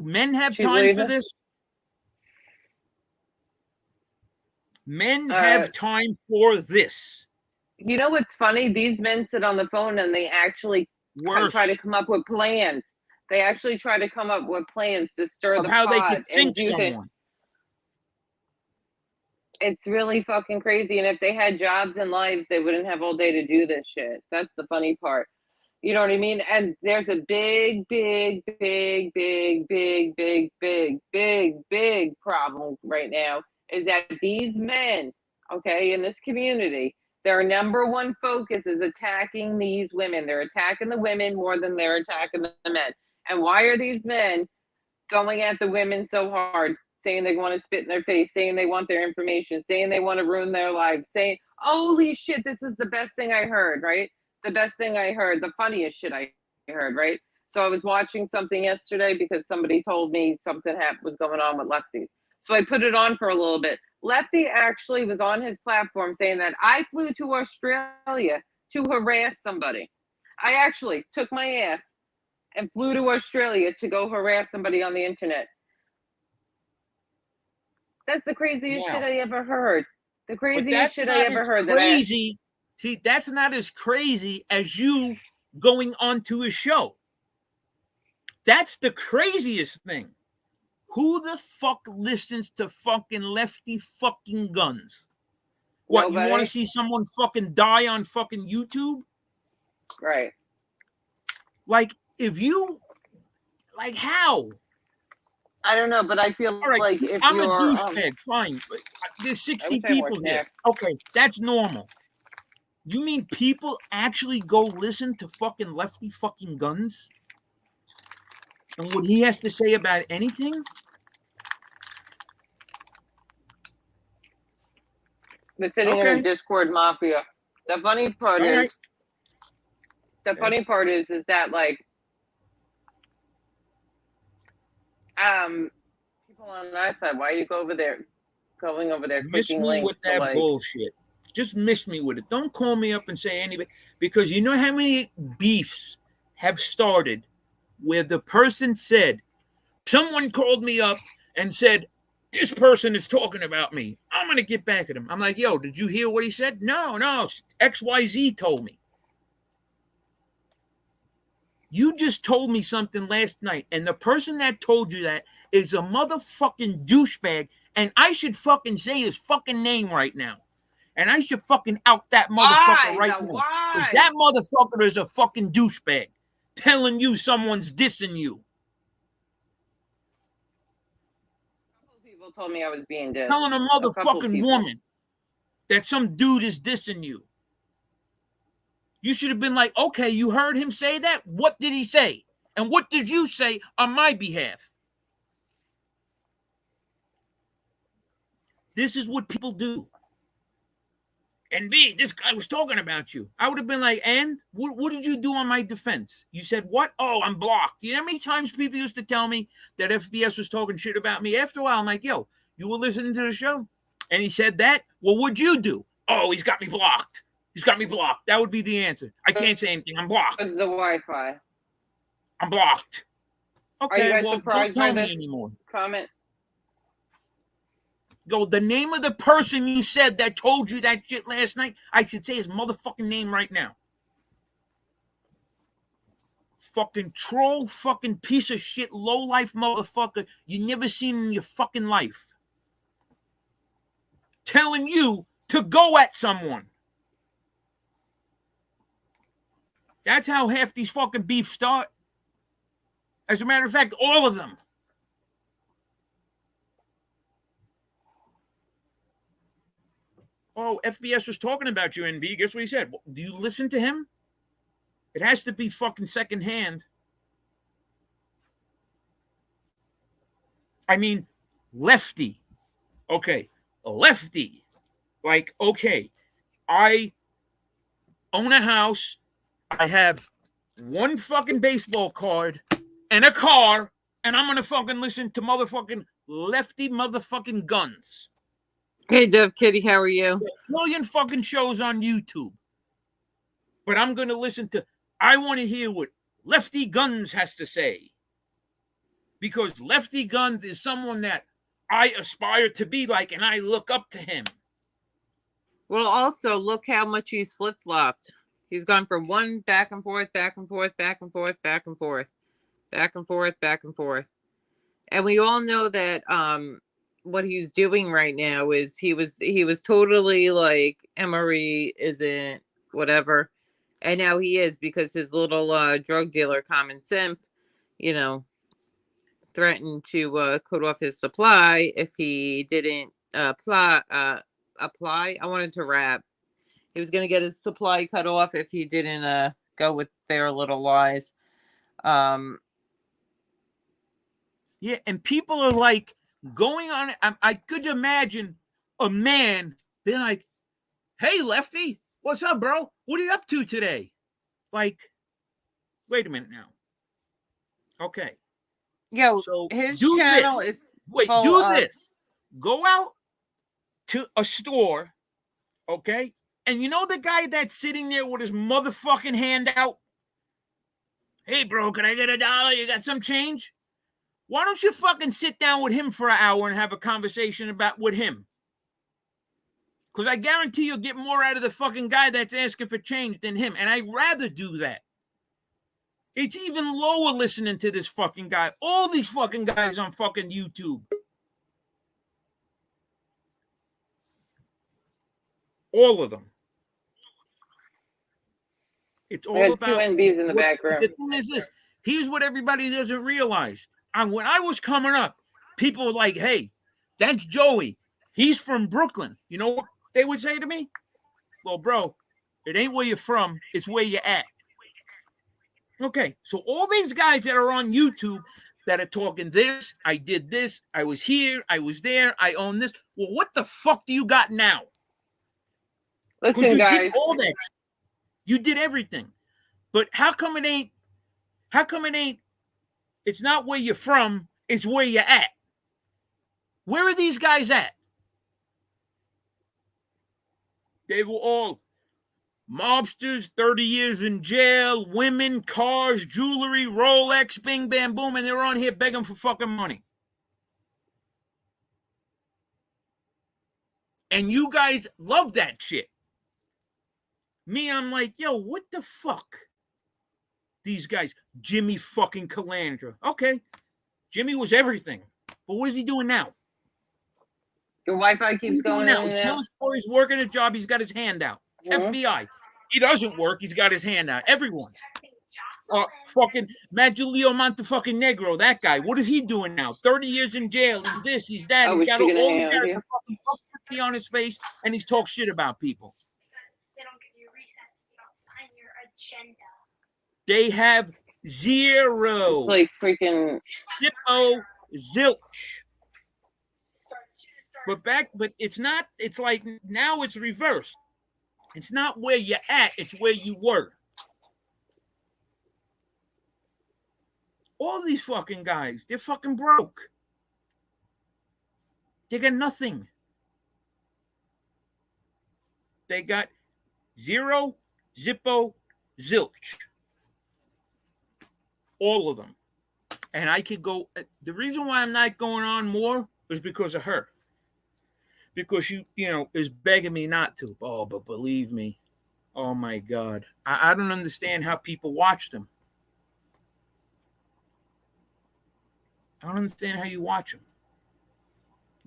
Men have time for this. Men have time for this. You know what's funny? These men sit on the phone and they actually try to come up with plans. They actually try to come up with plans to stir the pot. How they could sink someone. It's really fucking crazy. And if they had jobs and lives, they wouldn't have all day to do this shit. That's the funny part. You know what I mean? And there's a big problem right now is that these men, okay, in this community, their number one focus is attacking these women. They're attacking the women more than they're attacking the men. And why are these men going at the women so hard? saying they want to spit in their face, saying they want their information, saying they want to ruin their lives, saying, holy shit, this is the best thing I heard, right? The best thing I heard, the funniest shit I heard, right? So I was watching something yesterday because somebody told me something was going on with Lefty. So I put it on for a little bit. Lefty actually was on his platform saying that I flew to Australia to harass somebody. I actually took my ass and flew to Australia to go harass somebody on the internet. That's the craziest shit I ever heard. The craziest shit I ever heard. Crazy. See, that's not as crazy as you going onto a show. That's the craziest thing. Who the fuck listens to fucking Lefty fucking Guns? What, Nobody? You want to see someone fucking die on fucking YouTube? Right. Like, if you, like, how? I don't know, but I feel like if I'm you're a douchebag, fine. But there's 60 people here. Okay, that's normal. You mean people actually go listen to fucking Lefty fucking Guns? And what he has to say about anything? We're sitting in a Discord mafia. The funny part is that like people on that side, why you going over there Miss clicking me links with that bullshit. Just miss me with it. Don't call me up and say anything, because you know how many beefs have started where the person said, someone called me up and said, this person is talking about me. I'm going to get back at him. I'm like, yo, did you hear what he said? No, XYZ told me. You just told me something last night, and the person that told you that is a motherfucking douchebag, and I should fucking say his fucking name right now. And I should fucking out that motherfucker right now. Because that motherfucker is a fucking douchebag telling you someone's dissing you. People told me I was being dissed. Telling a motherfucking woman that some dude is dissing you. You should have been like, okay, you heard him say that? What did he say? And what did you say on my behalf? This is what people do. And B, this guy was talking about you. I would have been like, and what did you do on my defense? You said, what? Oh, I'm blocked. You know how many times people used to tell me that FBS was talking shit about me? After a while, I'm like, yo, you were listening to the show? And he said that? Well, what'd you do? Oh, he's got me blocked. He's got me blocked. That would be the answer. I can't say anything. I'm blocked. It's the Wi-Fi. I'm blocked. Okay, well, don't tell me anymore. Comment. Go, the name of the person you said that told you that shit last night, I should say his motherfucking name right now. Fucking troll, fucking piece of shit, low-life motherfucker you never seen in your fucking life. Telling you to go at someone. That's how half these fucking beefs start. As a matter of fact, all of them. Oh, FBS was talking about you, NB. Guess what he said? Do you listen to him? It has to be fucking secondhand. I mean, Lefty. Okay, Lefty. Like, okay, I own a house. I have one fucking baseball card and a car, and I'm going to fucking listen to motherfucking Lefty motherfucking Guns. Hey, Dove Kitty, how are you? A million fucking shows on YouTube. But I'm going to listen to, I want to hear what Lefty Guns has to say. Because Lefty Guns is someone that I aspire to be like, and I look up to him. Well, also, look how much he's flip-flopped. He's gone from one back and forth, back and forth, back and forth, back and forth, back and forth, back and forth. And we all know that what he's doing right now is he was totally like Emery isn't whatever, and now he is, because his little drug dealer Common Simp, threatened to cut off his supply if he didn't apply. I wanted to rap. He was gonna get his supply cut off if he didn't go with their little lies. Yeah, and people are like, going on. I could imagine a man being like, "Hey, Lefty, what's up, bro? What are you up to today?" Like, wait a minute now. Okay, Yo, so his do channel this. is Wait, full do of. this. Go out to a store, okay? And you know the guy that's sitting there with his motherfucking hand out? Hey, bro, can I get $1? You got some change? Why don't you fucking sit down with him for an hour and have a conversation with him? Because I guarantee you'll get more out of the fucking guy that's asking for change than him. And I'd rather do that. It's even lower listening to this fucking guy. All these fucking guys on fucking YouTube. All of them. It's all about two NBs in the back room. The thing is this. Here's what everybody doesn't realize. When I was coming up, people were like, hey, that's Joey. He's from Brooklyn. You know what they would say to me? Well, bro, it ain't where you're from. It's where you're at. Okay, so all these guys that are on YouTube that are talking this, I did this, I was here, I was there, I own this. Well, what the fuck do you got now? Listen, you guys. did all that. You did everything. But how come it ain't, it's not where you're from, it's where you're at. Where are these guys at? They were all mobsters, 30 years in jail, women, cars, jewelry, Rolex, bing, bam, boom, and they're on here begging for fucking money. And you guys love that shit. Me, I'm like, yo, what the fuck? These guys, Jimmy fucking Calandra. Okay, Jimmy was everything. But what is he doing now? Your Wi-Fi keeps going now. He's telling stories, working a job, he's got his hand out. Mm-hmm. FBI. He doesn't work, he's got his hand out. Everyone. Fucking Maggiulio Montefucking Negro, that guy. What is he doing now? 30 years in jail. He's this, he's that. He's got all these guys with fucking puffy on his face, and he's talk shit about people. They don't give you recess if you don't sign your agenda. They have zero. It's like freaking Zippo zilch. But it's not, it's like now it's reversed. It's not where you're at, it's where you were. All these fucking guys, they're fucking broke. They got nothing. They got zero, Zippo, zilch. All of them. And I could go, the reason why I'm not going on more is because of her. Because you know, is begging me not to. Oh, but believe me, oh my God. I don't understand how people watch them. I don't understand how you watch them.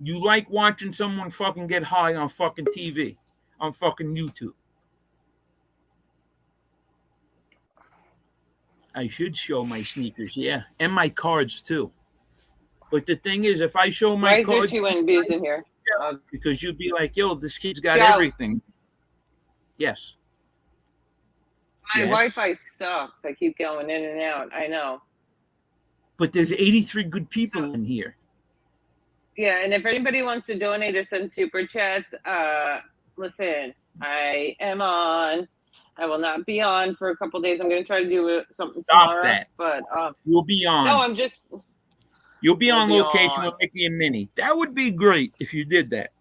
You like watching someone fucking get high on fucking TV, on fucking YouTube. I should show my sneakers, yeah, and my cards too. But the thing is, if I show my cards, two NBs in here, because you'd be like, "Yo, this kid's got everything." Yes. My Wi-Fi sucks. I keep going in and out. I know. But there's 83 good people in here. Yeah, and if anybody wants to donate or send super chats, listen, I am on. I will not be on for a couple of days. I'm going to try to do something tomorrow. Stop that. But you'll be on. No, I'm just. You'll be on location with Mickey and Minnie. That would be great if you did that.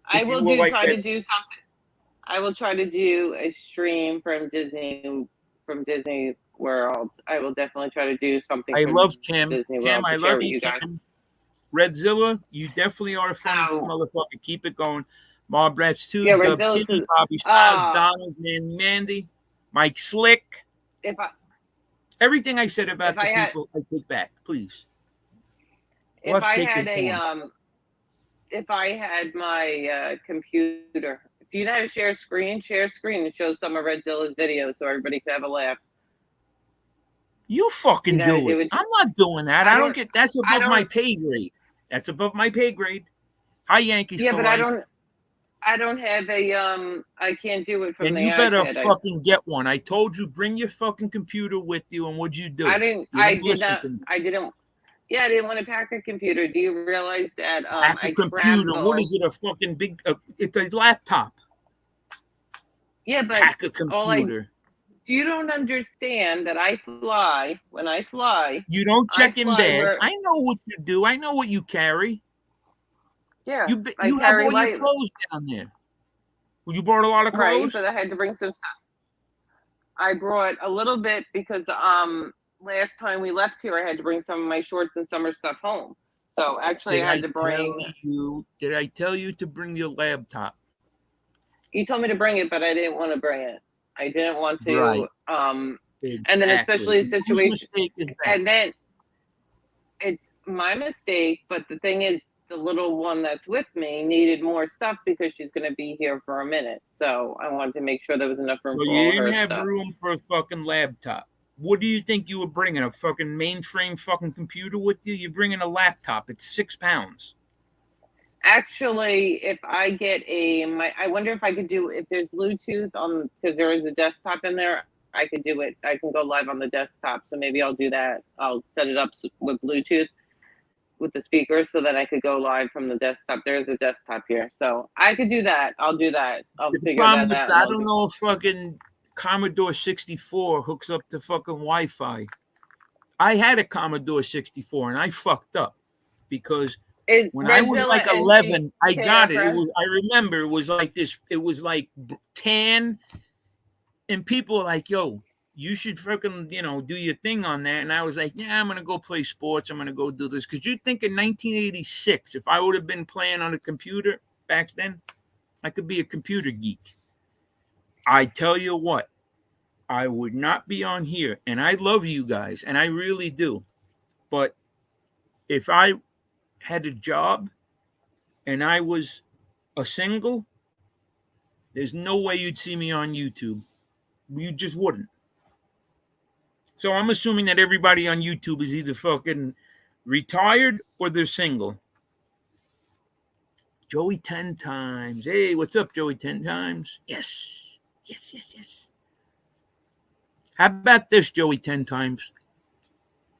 I will try to do something. I will try to do a stream from Disney World. I will definitely try to do something. I love Kim. Disney Kim, World I love you, Kim. Redzilla, you definitely are a funny motherfucker. Keep it going. Mob Rats too. Yeah, Redzilla. Bobby Style, Donald, Mandy, Mike Slick. Everything I said about the people, I take back, please. If I had my computer, do you know how to share screen? Share screen and show some of Redzilla's videos so everybody can have a laugh. You fucking do it. I'm not doing that. I don't get. That's above my pay grade. That's above my pay grade. Hi, Yankees. Yeah, but life. I don't have a I can't do it from and the you better iPad. fucking get one. I told you bring your fucking computer with you, and what'd you do? I didn't. Yeah, I didn't want to pack a computer. Do you realize that Pack a I computer. What travel? is it? A fucking big? It's a laptop. Yeah, but Pack a all computer. you don't understand that I fly. When I fly, You don't I check in fly bags. where. I know what you do. I know what you carry. Yeah, I You have carry all your light. clothes down there. Well, you brought a lot of Right, clothes. but I had to bring some stuff. I brought a little bit because last time we left here, I had to bring some of my shorts and summer stuff home. So actually, Did I had I to tell bring. you? Did I tell you to bring your laptop? You told me to bring it, but I didn't want to bring it. I didn't want to. Right. And then Exactly. especially a Whose situation, mistake is that? and then it's my mistake. But the thing is, the little one that's with me needed more stuff because she's going to be here for a minute. So I wanted to make sure there was enough room So for you all didn't her have stuff. room for a fucking laptop. What do you think you were bringing? A fucking mainframe fucking computer with you? You're bringing a laptop. It's 6 pounds. Actually, if I get I wonder if I could do if there's Bluetooth on because there is a desktop in there. I could do it. I can go live on the desktop. So maybe I'll do that. I'll set it up with Bluetooth with the speakers so that I could go live from the desktop. There is a desktop here, so I could do that. I'll do that. I'll The figure problem that with out. And I I'll don't do. know if fucking Commodore 64 hooks up to fucking Wi-Fi. I had a Commodore 64 and I fucked up because Is when I was Redzilla like and 11, I got it. It TKFS? was I remember it was like this. It was like tan, and people were like, "Yo, you should fucking do your thing on that." And I was like, "Yeah, I'm gonna go play sports. I'm gonna go do this." Because you think in 1986, if I would have been playing on a computer back then, I could be a computer geek. I tell you what, I would not be on here, and I love you guys, and I really do. But if I had a job and I was a single, there's no way you'd see me on YouTube. You just wouldn't. So I'm assuming that everybody on YouTube is either fucking retired or they're single. Joey 10 times. Hey, what's up, Joey 10 times? Yes. Yes, yes, yes. How about this, Joey 10 times?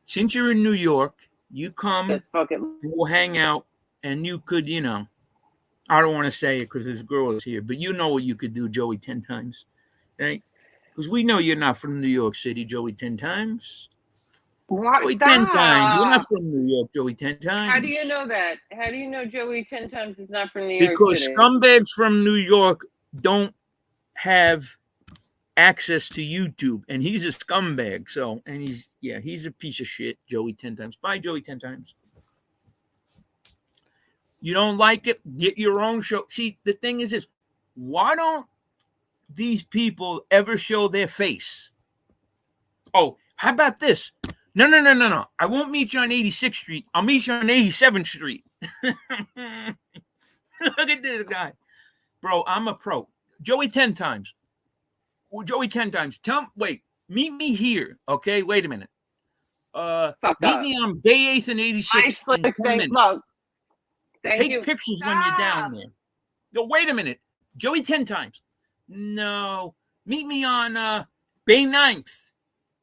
Since you're in New York, you come Yes, fuck it. and we'll hang out and you could, I don't want to say it because there's girls here, but you know what you could do, Joey 10 times. Right? Because we know you're not from New York City, Joey 10 times. What? Joey 10 times. You're not Stop. from New York, Joey 10 times. How do you know that? How do you know Joey 10 times is not from New York Because City? scumbags from New York don't have access to YouTube, and he's a scumbag. So, and he's a piece of shit, Joey 10 times. Bye, Joey 10 times. You don't like it? Get your own show. See, the thing is this: why don't these people ever show their face? Oh, how about this? No. I won't meet you on 86th Street. I'll meet you on 87th Street. Look at this guy. Bro, I'm a pro. Joey 10 times. Well, Joey 10 times. Meet me here. Okay, wait a minute. Meet me on Bay 8th and 86th in 10 minutes. Look, thank you. Take pictures when you're down there. No, wait a minute. Joey 10 times. No. Meet me on Bay 9th.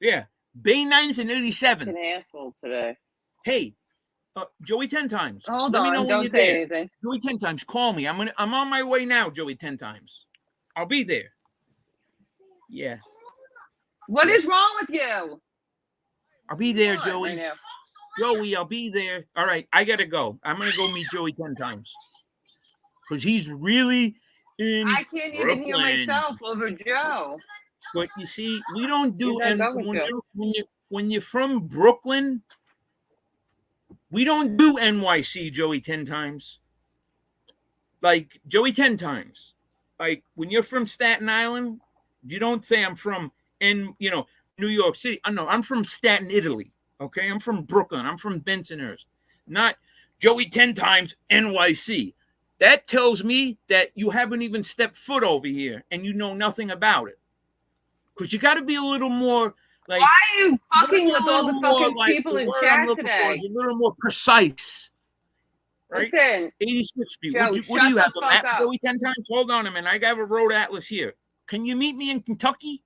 Yeah. Bay 9th and 87th. An asshole today. Hey, Joey 10 times. Hold Let on, me know when don't you're say there. anything. Joey 10 times. Call me. I'm on my way now, Joey 10 times. I'll be there. Yeah. What is wrong with you? I'll be there, What, Joey. right now? Joey, I'll be there. All right, I gotta go. I'm gonna go meet Joey 10 times. Because he's really in I can't even hear Brooklyn. myself over Joe. But you see, we don't do He's not and going when you're from Brooklyn, we don't do NYC, Joey 10 times. Like Joey 10 times. Like when you're from Staten Island, you don't say I'm from New York City. I know I'm from Staten, Italy. Okay, I'm from Brooklyn. I'm from Bensonhurst. Not Joey 10 times NYC. That tells me that you haven't even stepped foot over here and you know nothing about it. Because you got to be a little more like. Why are you fucking with all the fucking like, people the in word I'm chat looking for today? is a little more precise. Right? Listen, 86th Street. Joe, What do you have? the A map, fuck up. Joey 10 times? Hold on a minute. I got a road atlas here. Can you meet me in Kentucky?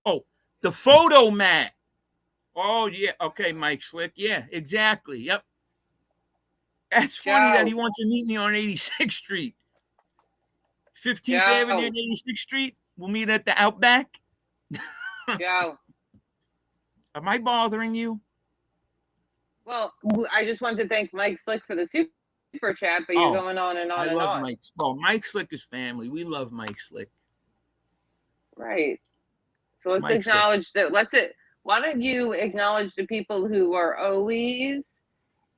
Oh, the photo mat. Oh yeah. Okay, Mike Slick. Yeah, exactly. Yep. That's funny that he Joe, wants to meet me on 86th Street, 15th Avenue Joe, and 86th Street. We'll meet at the Outback. Joe. Am I bothering you? Well, I just wanted to thank Mike Slick for the super chat, but you're Oh, going on and I on and love on. Mike. Well, Mike Slick is family. We love Mike Slick. Right. So let's Mike Slick. acknowledge that. Why don't you acknowledge the people who are always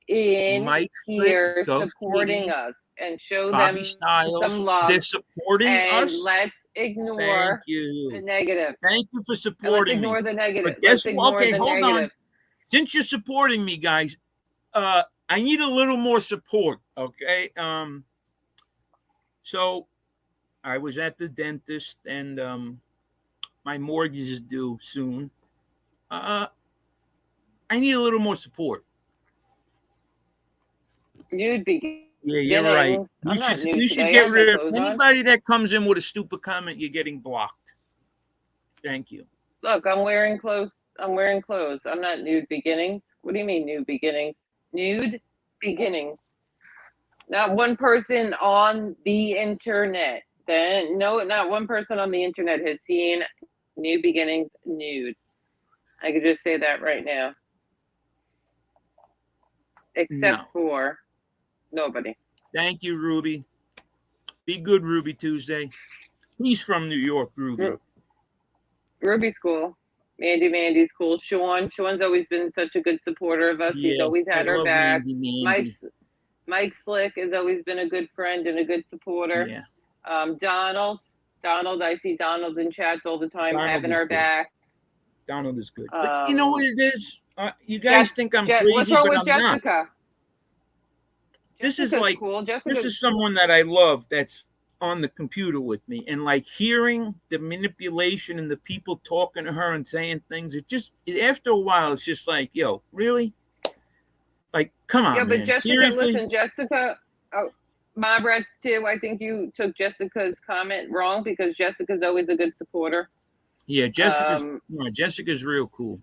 in Mike Slick, here Gov supporting Kitty, us and show Bobby them some Styles. love, They're supporting and us. let's Thank ignore the you. negative. Thank you for And let's supporting me. ignore the negative. But Let's guess what? ignore Okay, the hold negative. on. Since you're supporting me, guys, I need a little more support. Okay. So I was at the dentist, and my mortgage is due soon. I need a little more support. Nude Yeah, you're right. beginnings. I'm not nude You should today. I get have my rid of clothes on. anybody that comes in with a stupid comment. You're getting blocked. Thank you. Look, I'm wearing clothes. I'm wearing clothes. I'm not nude beginnings. What do you mean nude beginnings? Nude beginnings. Not one person on the internet. Then no, not one person on the internet has seen New Beginnings nude. I could just say that right now. Except No. for nobody. Thank you, Ruby. Be good, Ruby Tuesday. He's from New York, Ruby. Ruby's cool. Mandy's cool. Sean's always been such a good supporter of us. He's Yeah, always had I our love back. Mandy. Mike Slick has always been a good friend and a good supporter. Yeah. Donald, I see Donald in chats all the time, Donald having is our good. back. Donald is good. But you know what it is? You guys Jess, think I'm what's crazy, wrong but with I'm not. Jessica? This is Jessica's like cool. this is someone that I love that's on the computer with me, and like hearing the manipulation and the people talking to her and saying things. After a while, it's just like, yo, really? Like, come on, Yeah, but man. Jessica, Seriously? listen, Jessica. Oh, my Brett's too. I think you took Jessica's comment wrong because Jessica's always a good supporter. Yeah, Jessica's real cool.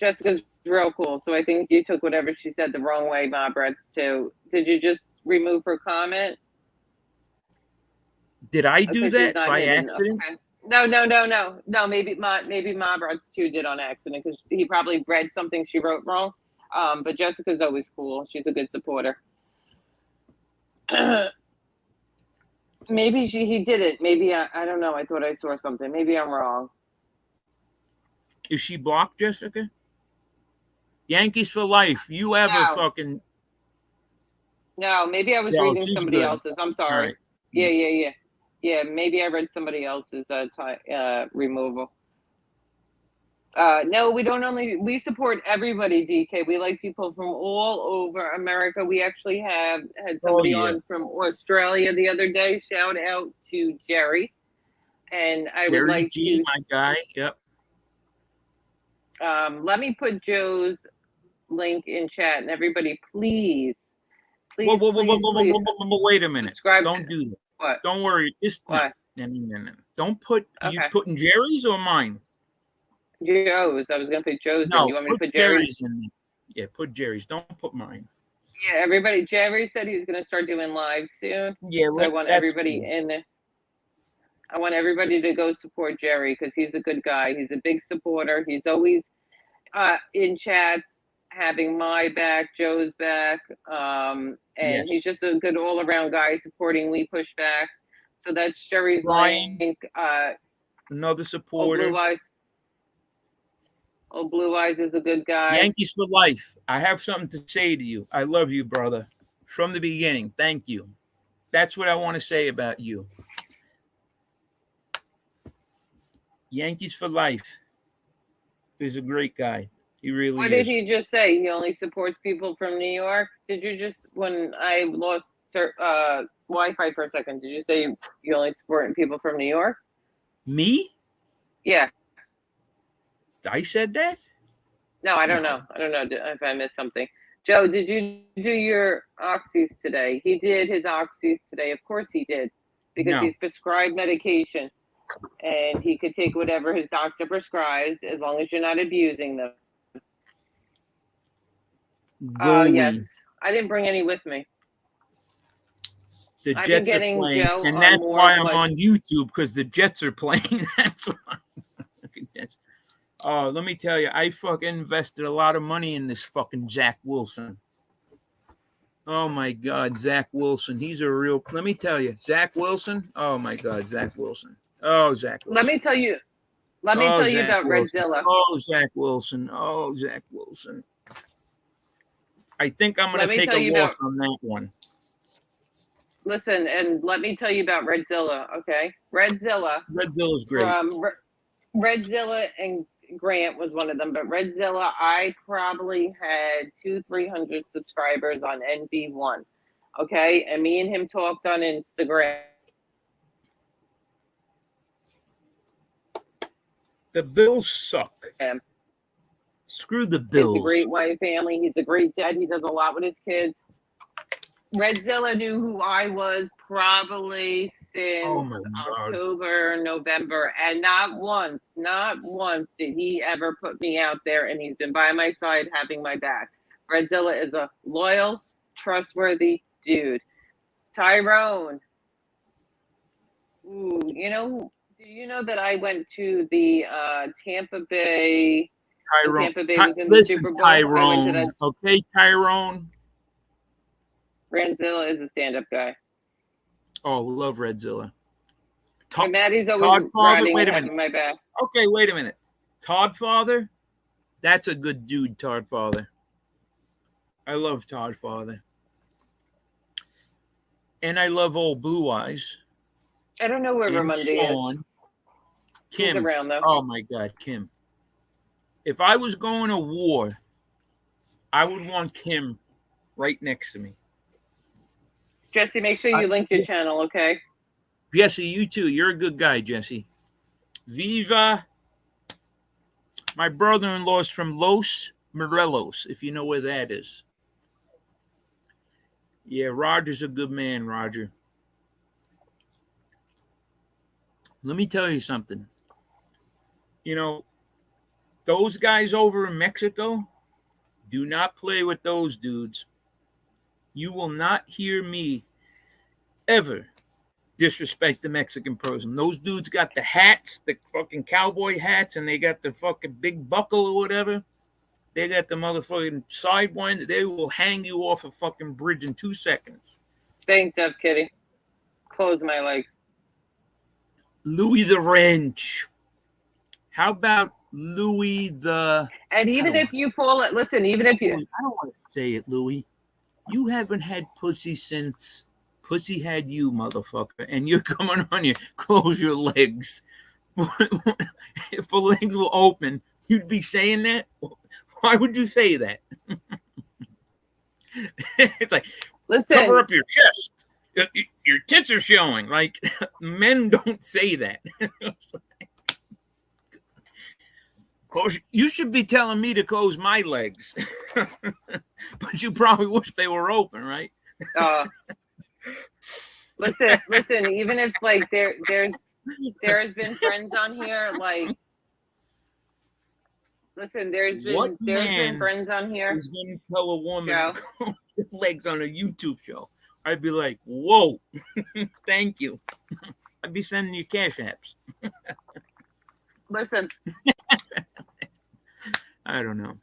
Jessica's real cool. So I think you took whatever she said the wrong way, my Brett's too. Did you just remove her comment? Did I do Because she's that not by hidden. accident? Okay. No. Maybe my Brett's too did on accident because he probably read something she wrote wrong. But Jessica's always cool. She's a good supporter. Maybe he didn't. Maybe I don't know. I thought I saw something. Maybe I'm wrong. Is she blocked, Jessica? Yankees for life. You ever No. fucking? No, maybe I was No, reading she's somebody good. else's. I'm All sorry. right. Yeah. Maybe I read somebody else's removal. No, we support everybody, DK. We like people from all over America. We actually had somebody on from Australia the other day. Shout out to Jerry. And I would like G, to my guy. Yep. let me put Joe's link in chat, and everybody, please, Wait a minute. subscribe. Don't do that. What? Don't worry. What? No. Don't put. Okay. You putting Jerry's or mine? Joe's. I was gonna put Joe's No, in. You want me to put Jerry's in there. Yeah, put Jerry's. Don't put mine. Yeah, everybody. Jerry said he was gonna start doing live soon. Yeah, so I want everybody in there. I want everybody to go support Jerry because he's a good guy. He's a big supporter. He's always in chats, having my back, Joe's back, and he's just a good all-around guy supporting We Push Back. So that's Jerry's link. Another supporter. Blue Eyes is a good guy. Yankees for life. I have something to say to you. I love you, brother. From the beginning. Thank you. That's what I want to say about you. Yankees for life. He's a great guy. He really is. What did he just say? He only supports people from New York? Did you just, when I lost Wi-Fi for a second, did you say you only support people from New York? Me? Yeah. I said that? No, I don't know. I don't know if I missed something. Joe, did you do your oxys today? He did his oxys today. Of course he did. Because he's prescribed medication. And he could take whatever his doctor prescribes as long as you're not abusing them. Yes. goalie. I didn't bring any with me. The I've been Jets are getting playing, Joe and on that's more why of I'm like, on YouTube, because the Jets are playing. That's why. Oh, let me tell you, I fucking invested a lot of money in this fucking Zach Wilson. Oh my God, Zach Wilson. He's a real. Let me tell you, Zach Wilson. Oh my God, Zach Wilson. Oh, Zach let Wilson. me tell you, Oh, Zach about Wilson. Redzilla. Oh, Zach Wilson. Oh, Zach Wilson. I think I'm Let gonna me take tell a you loss about, on that one. listen, and let me tell you about Redzilla, okay? Redzilla Redzilla's great. from Redzilla and Grant was one of them, but Redzilla, I probably had 300 subscribers on NV1, okay? And me and him talked on Instagram. The Bills suck. Screw the He's a Bills. great wife, family. He's a great dad. He does a lot with his kids. Redzilla knew who I was probably Oh since my God. October, November, and not once did he ever put me out there, and he's been by my side having my back. Redzilla is a loyal, trustworthy dude. Tyrone. Ooh, do you know that I went to the Tampa Bay when Tyrone. Tampa Bay was in the Listen, Super Bowl? I went to that. Tyrone. Okay, Tyrone. Redzilla is a stand-up guy. Oh, love Redzilla. And Maddie's always Todd Father. riding Wait and a minute. having my back. Okay, wait a minute. Todd Father. That's a good dude, Todd Father. I love Todd Father. And I love old Blue Eyes. I don't know where And Ramundi is. Sean. He's Kim. around though. Oh my God, Kim. If I was going to war, I would want Kim right next to me. Jesse, make sure you link your channel, okay? Jesse, you too. You're a good guy, Jesse. Viva. My brother-in-law is from Los Morelos, if you know where that is. Yeah, Roger's a good man, Roger. Let me tell you something. Those guys over in Mexico, do not play with those dudes. You will not hear me ever disrespect the Mexican person. Those dudes got the hats, the fucking cowboy hats, and they got the fucking big buckle or whatever. They got the motherfucking sidewinder. They will hang you off a fucking bridge in 2 seconds. Thanks, Dove Kitty. Close my legs. Louis the Wrench. How about Louis the... And even if you fall, listen, even if you... I don't want to say it, Louis. You haven't had pussy since pussy had you, motherfucker. And you're coming on here. Close your legs. If the legs were open, you'd be saying that? Why would you say that? It's like, listen, cover up your chest. Your tits are showing. Like, men don't say that. Close. You should be telling me to close my legs. But you probably wish they were open, right? Listen, even if like there has been friends on here, like, listen, there's been friends on here. Who's going to tell a woman Joe, to close her legs on a YouTube show? I'd be like, whoa, thank you. I'd be sending you cash apps. listen. I don't know.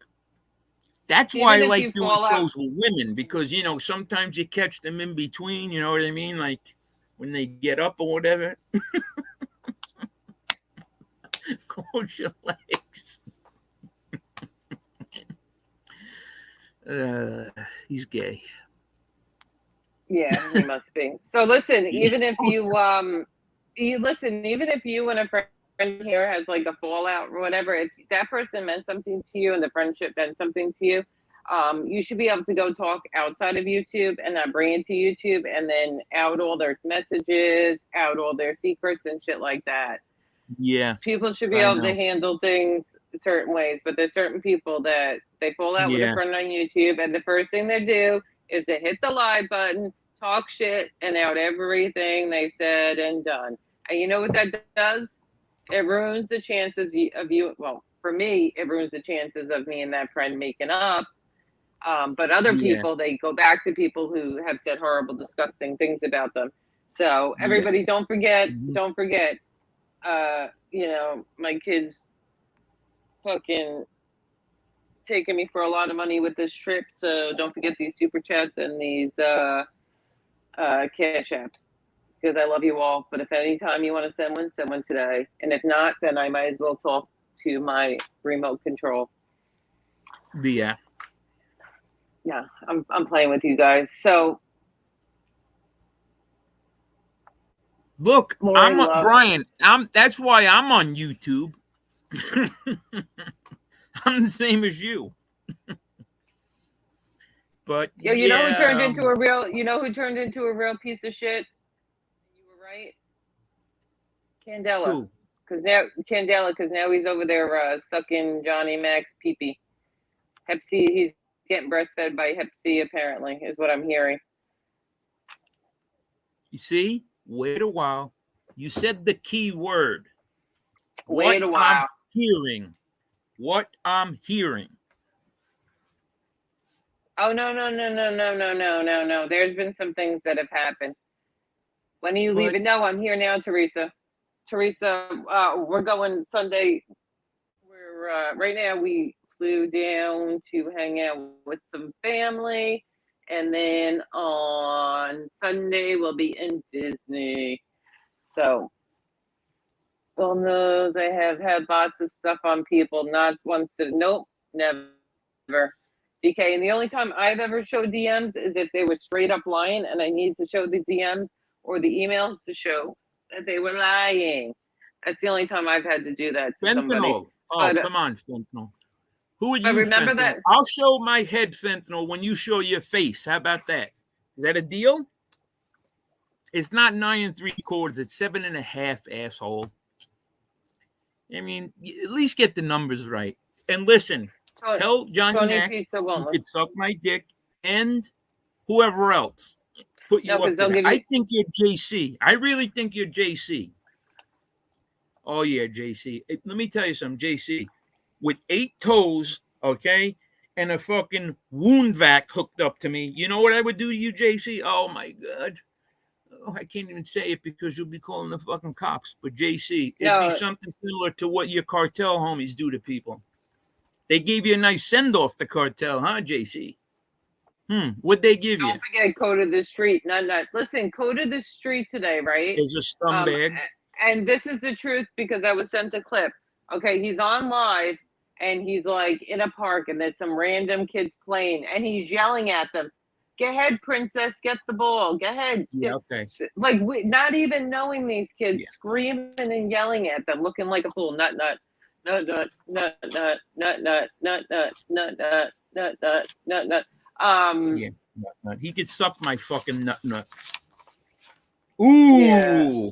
That's why I like doing shows with women, because, sometimes you catch them in between, you know what I mean? Like when they get up or whatever. Close your legs. He's gay. Yeah, he must be. So listen, even if you even if you and a friend here has like a fallout or whatever, if that person meant something to you and the friendship meant something to you, you should be able to go talk outside of YouTube and not bring it to YouTube and then out all their messages, out all their secrets and shit like that. Yeah. People should be able to handle things certain ways, but there's certain people that they fall out with a friend on YouTube, and the first thing they do is to hit the live button, talk shit, and out everything they've said and done. And you know what that does? It ruins the chances of you. Well, for me, it ruins the chances of me and that friend making up. But other Yeah. people, they go back to people who have said horrible, disgusting things about them. So Yeah. everybody, don't forget, Mhm. don't forget. You know, my kids fucking taking me for a lot of money with this trip. So don't forget these super chats and these cash apps, because I love you all. But if anytime you want to send one today. And if not, then I might as well talk to my remote control. Yeah. Yeah, I'm playing with you guys. So Look, Lori love. Brian. That's why I'm on YouTube. I'm the same as you. But Yo, you know who turned yeah, into a real? You know who turned into a real piece of shit? You were right, Candela. who? Because now he's over there sucking Johnny Mac's pee-pee. Hep C, he's getting breastfed by Hep C, apparently, is what I'm hearing. You see? Wait a while. You said the key word. Wait a while. I'm hearing. What I'm hearing. Oh no. There's been some things that have happened. When are you leaving? No, I'm here now, Teresa. Teresa, we're going Sunday. We're right now we flew down to hang out with some family, and then on Sunday we'll be in Disney. So God knows I have had lots of stuff on people, not once to nope, never. DK, and the only time I've ever showed DMs is if they were straight up lying and I need to show the DMs or the emails to show that they were lying. That's the only time I've had to do that to somebody. Fentanyl. Oh, come on, Fentanyl. Who are you, remember Fentanyl? that? I'll show my head, Fentanyl, when you show your face. How about that? Is that a deal? It's not 9 3/4. It's 7.5, asshole. I mean, at least get the numbers right. And listen, tell Johnny Mac you could suck my dick and whoever else put you up to that. I think you're JC. I really think you're JC. Oh, yeah, JC. Let me tell you something, JC. With 8 toes, okay, and a fucking wound vac hooked up to me, you know what I would do to you, JC? Oh, my God. Oh, I can't even say it because you'll be calling the fucking cops. But JC, it'd be something similar to what your cartel homies do to people. They gave you a nice send-off, the cartel, huh, JC? What'd they give you? Don't forget Code of the Street. Not. Listen, Code of the Street today, right? Is a scumbag. And this is the truth because I was sent a clip. Okay, he's on live and he's like in a park and there's some random kids playing and he's yelling at them. Get ahead, princess, get the ball. Go ahead. Yeah, okay. Like, not even knowing these kids, screaming and yelling at them, looking like a fool. Nut. He could suck my fucking nut. Ooh. Yeah.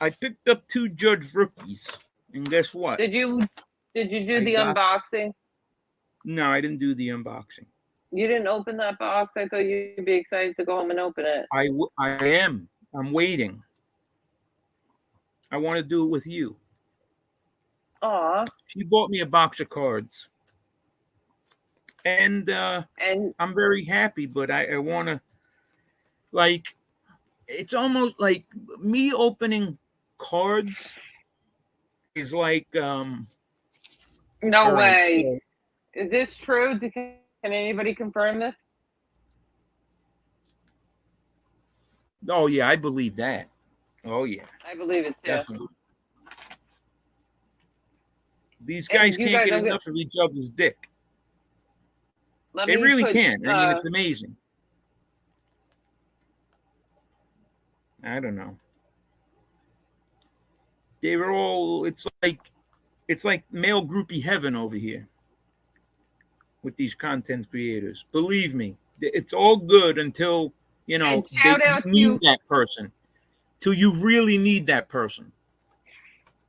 I picked up 2 Judge rookies. And guess what? Did you do the unboxing? No, I didn't do the unboxing. You didn't open that box? I thought you'd be excited to go home and open it. I am. I'm waiting. I want to do it with you. Aw. She bought me a box of cards. And I'm very happy, but I want to, like, it's almost like me opening cards is like no way. So, is this true? Can anybody confirm this? Oh yeah, I believe that. Oh yeah, I believe it too. Definitely. These guys can't get enough of each other's dick. They really can't. I mean, it's amazing. I don't know. They were all. It's like male groupie heaven over here with these content creators. Believe me, it's all good until you know they need that person. Till you really need that person.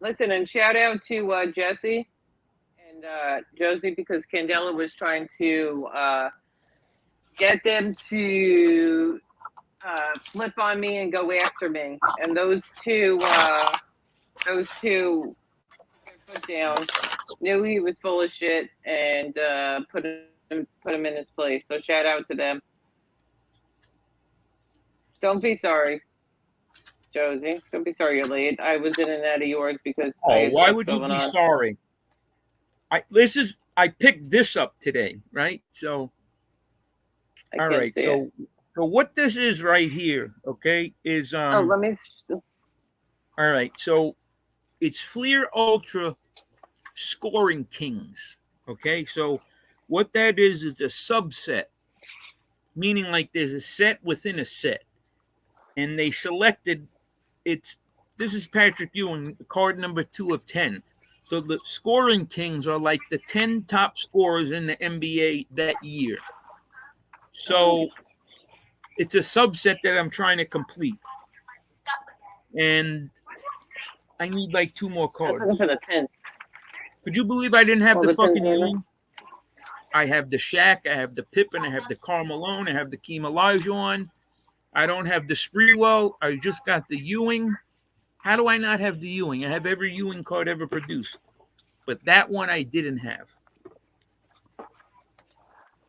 Listen, and shout out to Jesse and Josie because Candela was trying to get them to flip on me and go after me, and those two put down. knew he was full of shit and put him in his place. So shout out to them. Don't be sorry, Josie. Don't be sorry you're late. I was in and out of yours because I Oh, had why stuff would you going be on. sorry? I picked this up today, right? So I all can't right, see it. so what this is right here, okay, is Oh, let me. all right, so it's Fleer Ultra Scoring Kings. Okay, so what that is a subset, meaning like there's a set within a set, and they selected it's this is Patrick Ewing, card number 2 of 10. So the Scoring Kings are like the 10 top scorers in the NBA that year. So it's a subset that I'm trying to complete, and I need like 2 more I was looking cards. for the pin. Could you believe I didn't have Well, the the pin's fucking in there. Ewing? I have the Shaq, I have the Pippen, I have the Carmelo, I have the Keem Olajuwon. I don't have the Sprewell. I just got the Ewing. How do I not have the Ewing? I have every Ewing card ever produced, but that one I didn't have.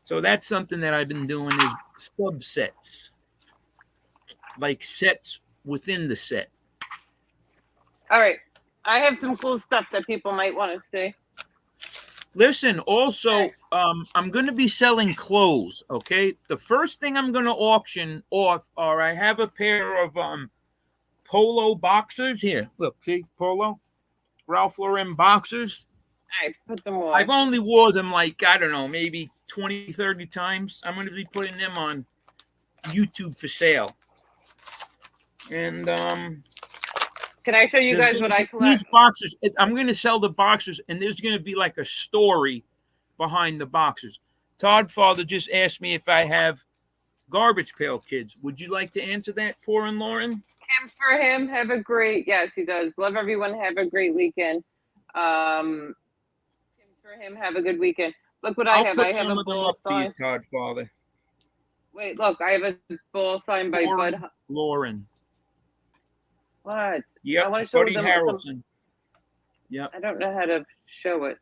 So that's something that I've been doing is subsets, like sets within the set. All right. I have some cool stuff that people might want to see. Listen, also, I'm going to be selling clothes. Okay, the first thing I'm going to auction off are I have a pair of polo boxers here. Look, see, polo, Ralph Lauren boxers. I put them on. I've only wore them like, I don't know, maybe 20, 30 times. I'm going to be putting them on YouTube for sale. And Can I show you guys what I collect? these boxers, I'm going to sell the boxers, and there's going to be like a story behind the boxers. Todd Father just asked me if I have Garbage Pail Kids. Would you like to answer that, Poor and Lauren? Tips for him. Have a great, yes, he does. Love everyone. Have a great weekend. Tips for him. Have a good weekend. Look what I have. I have a ball sign. For you, Todd Father. Wait, look, I have a ball signed by Poor Bud. Lauren. What? Yep, I want to show Buddy them Harrelson. Yep, I don't know how to show it.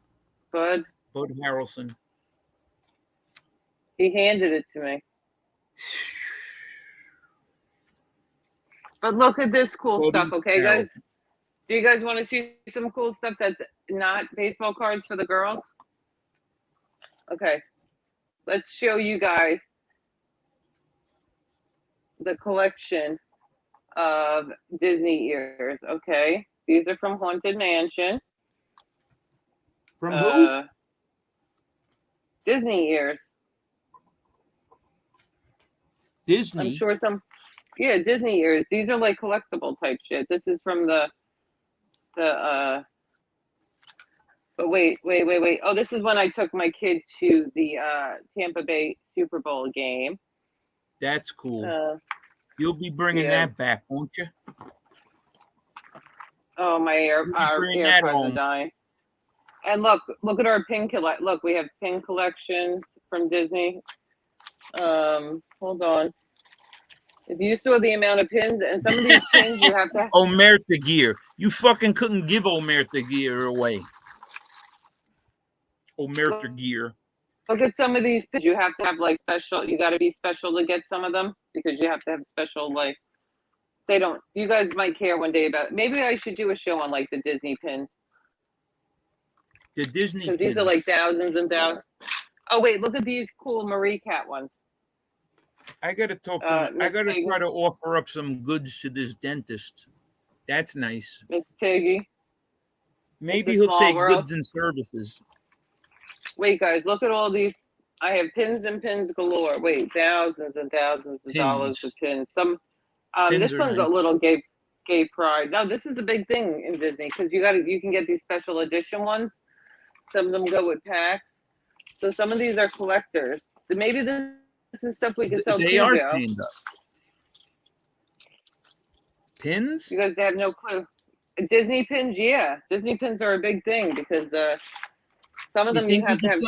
Bud, Harrelson. he handed it to me. But look at this cool stuff, okay, guys? Do you guys want to see some cool stuff that's not baseball cards for the girls? Okay, let's show you guys the collection of Disney ears, okay? These are from Haunted Mansion. From who? Disney ears. Disney. I'm sure Disney ears. These are like collectible type shit. This is from but wait. Oh, this is when I took my kid to the Tampa Bay Super Bowl game. That's cool. You'll be bringing that back, won't you? Oh, my AirPods are dying. And look at our pin collect. Look, we have pin collections from Disney. Hold on. If you saw the amount of pins, and some of these pins you have to. Omerta gear. You fucking couldn't give Omerta gear away. Omerta gear. Look at some of these pins. You have to have like special. You got to be special to get some of them because you have to have special like. They don't. You guys might care one day about it. Maybe I should do a show on like the Disney pins. The Disney pins. These are like thousands and thousands. Oh wait, look at these cool Marie Cat ones. I gotta talk to him. I gotta try to offer up some goods to this dentist. That's nice. Miss Piggy. Maybe he'll take goods and services. Wait, guys, look at all these. I have pins and pins galore. Wait, thousands and thousands of dollars of pins. Some. This one's nice. A little gay pride. No, this is a big thing in Disney because you can get these special edition ones. Some of them go with packs. So some of these are collectors. Maybe this is stuff we can sell too. They are pinned up. Pins? You guys have no clue. Disney pins, yeah. Disney pins are a big thing because some of them you have to have.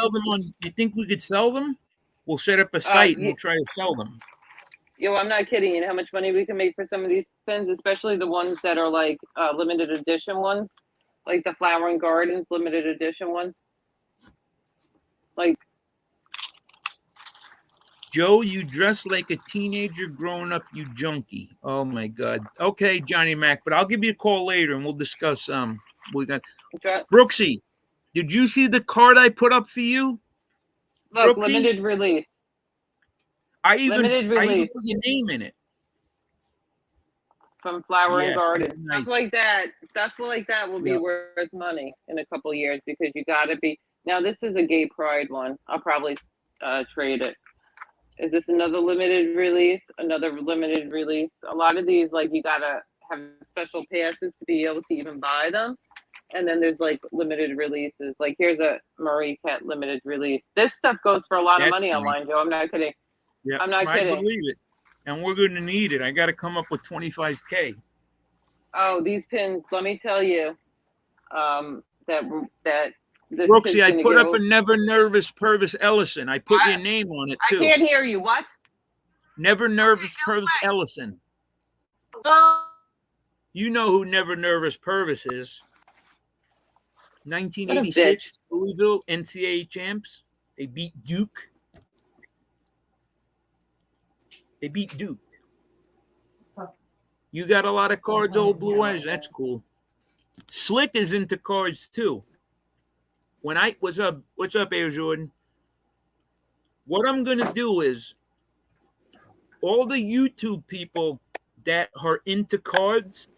You think we could sell them? We'll set up a site and we'll try to sell them. Yo, I'm not kidding. You know how much money we can make for some of these pins, especially the ones that are like limited edition ones. Like the Flower and Gardens limited edition ones. Like, Joe, you dress like a teenager growing up, you junkie. Oh my God. Okay, Johnny Mac, but I'll give you a call later and we'll discuss we got Brooksy. Did you see the card I put up for you? look, Brooksy? limited release. I even Limited put release your name in it. from Flower and Yeah, Garden. nice. Stuff like that will be worth money in a couple years because you got to be. Now this is a gay pride one. I'll probably trade it. Is this another limited release? Another limited release. A lot of these, like, you gotta have special passes to be able to even buy them. And then there's like limited releases. Like here's a Marie Pet limited release. This stuff goes for a lot of money online, Joe. I'm not kidding. Yeah, I'm not kidding. I believe it. And we're going to need it. I got to come up with 25K. Oh, these pins. Let me tell you, that this Brooksy, I put up a a Never Nervous Purvis Ellison. I put your name on it too. I can't hear you. What? Never Nervous Purvis Ellison. You know who Never Nervous Purvis is. 1986 Louisville NCAA champs. They beat Duke. You got a lot of cards, old Blue Eyes. That's cool. Slick is into cards too. What's up, Air Jordan? What I'm gonna do is all the YouTube people that are into cards,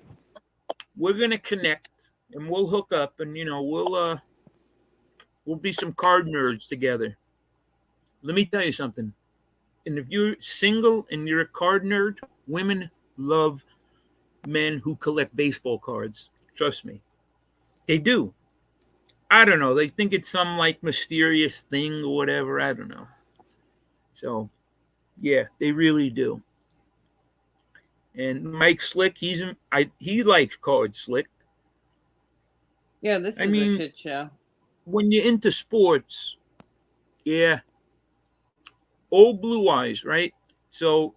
we're gonna connect and we'll hook up and we'll be some card nerds together. Let me tell you something. And if you're single and you're a card nerd, women love men who collect baseball cards. Trust me. They do. I don't know. They think it's some like mysterious thing or whatever. I don't know. So, yeah, they really do. And Mike Slick, he likes cards, Slick. Yeah, this is a shit show. When you're into sports, yeah, old Blue Eyes, right? So,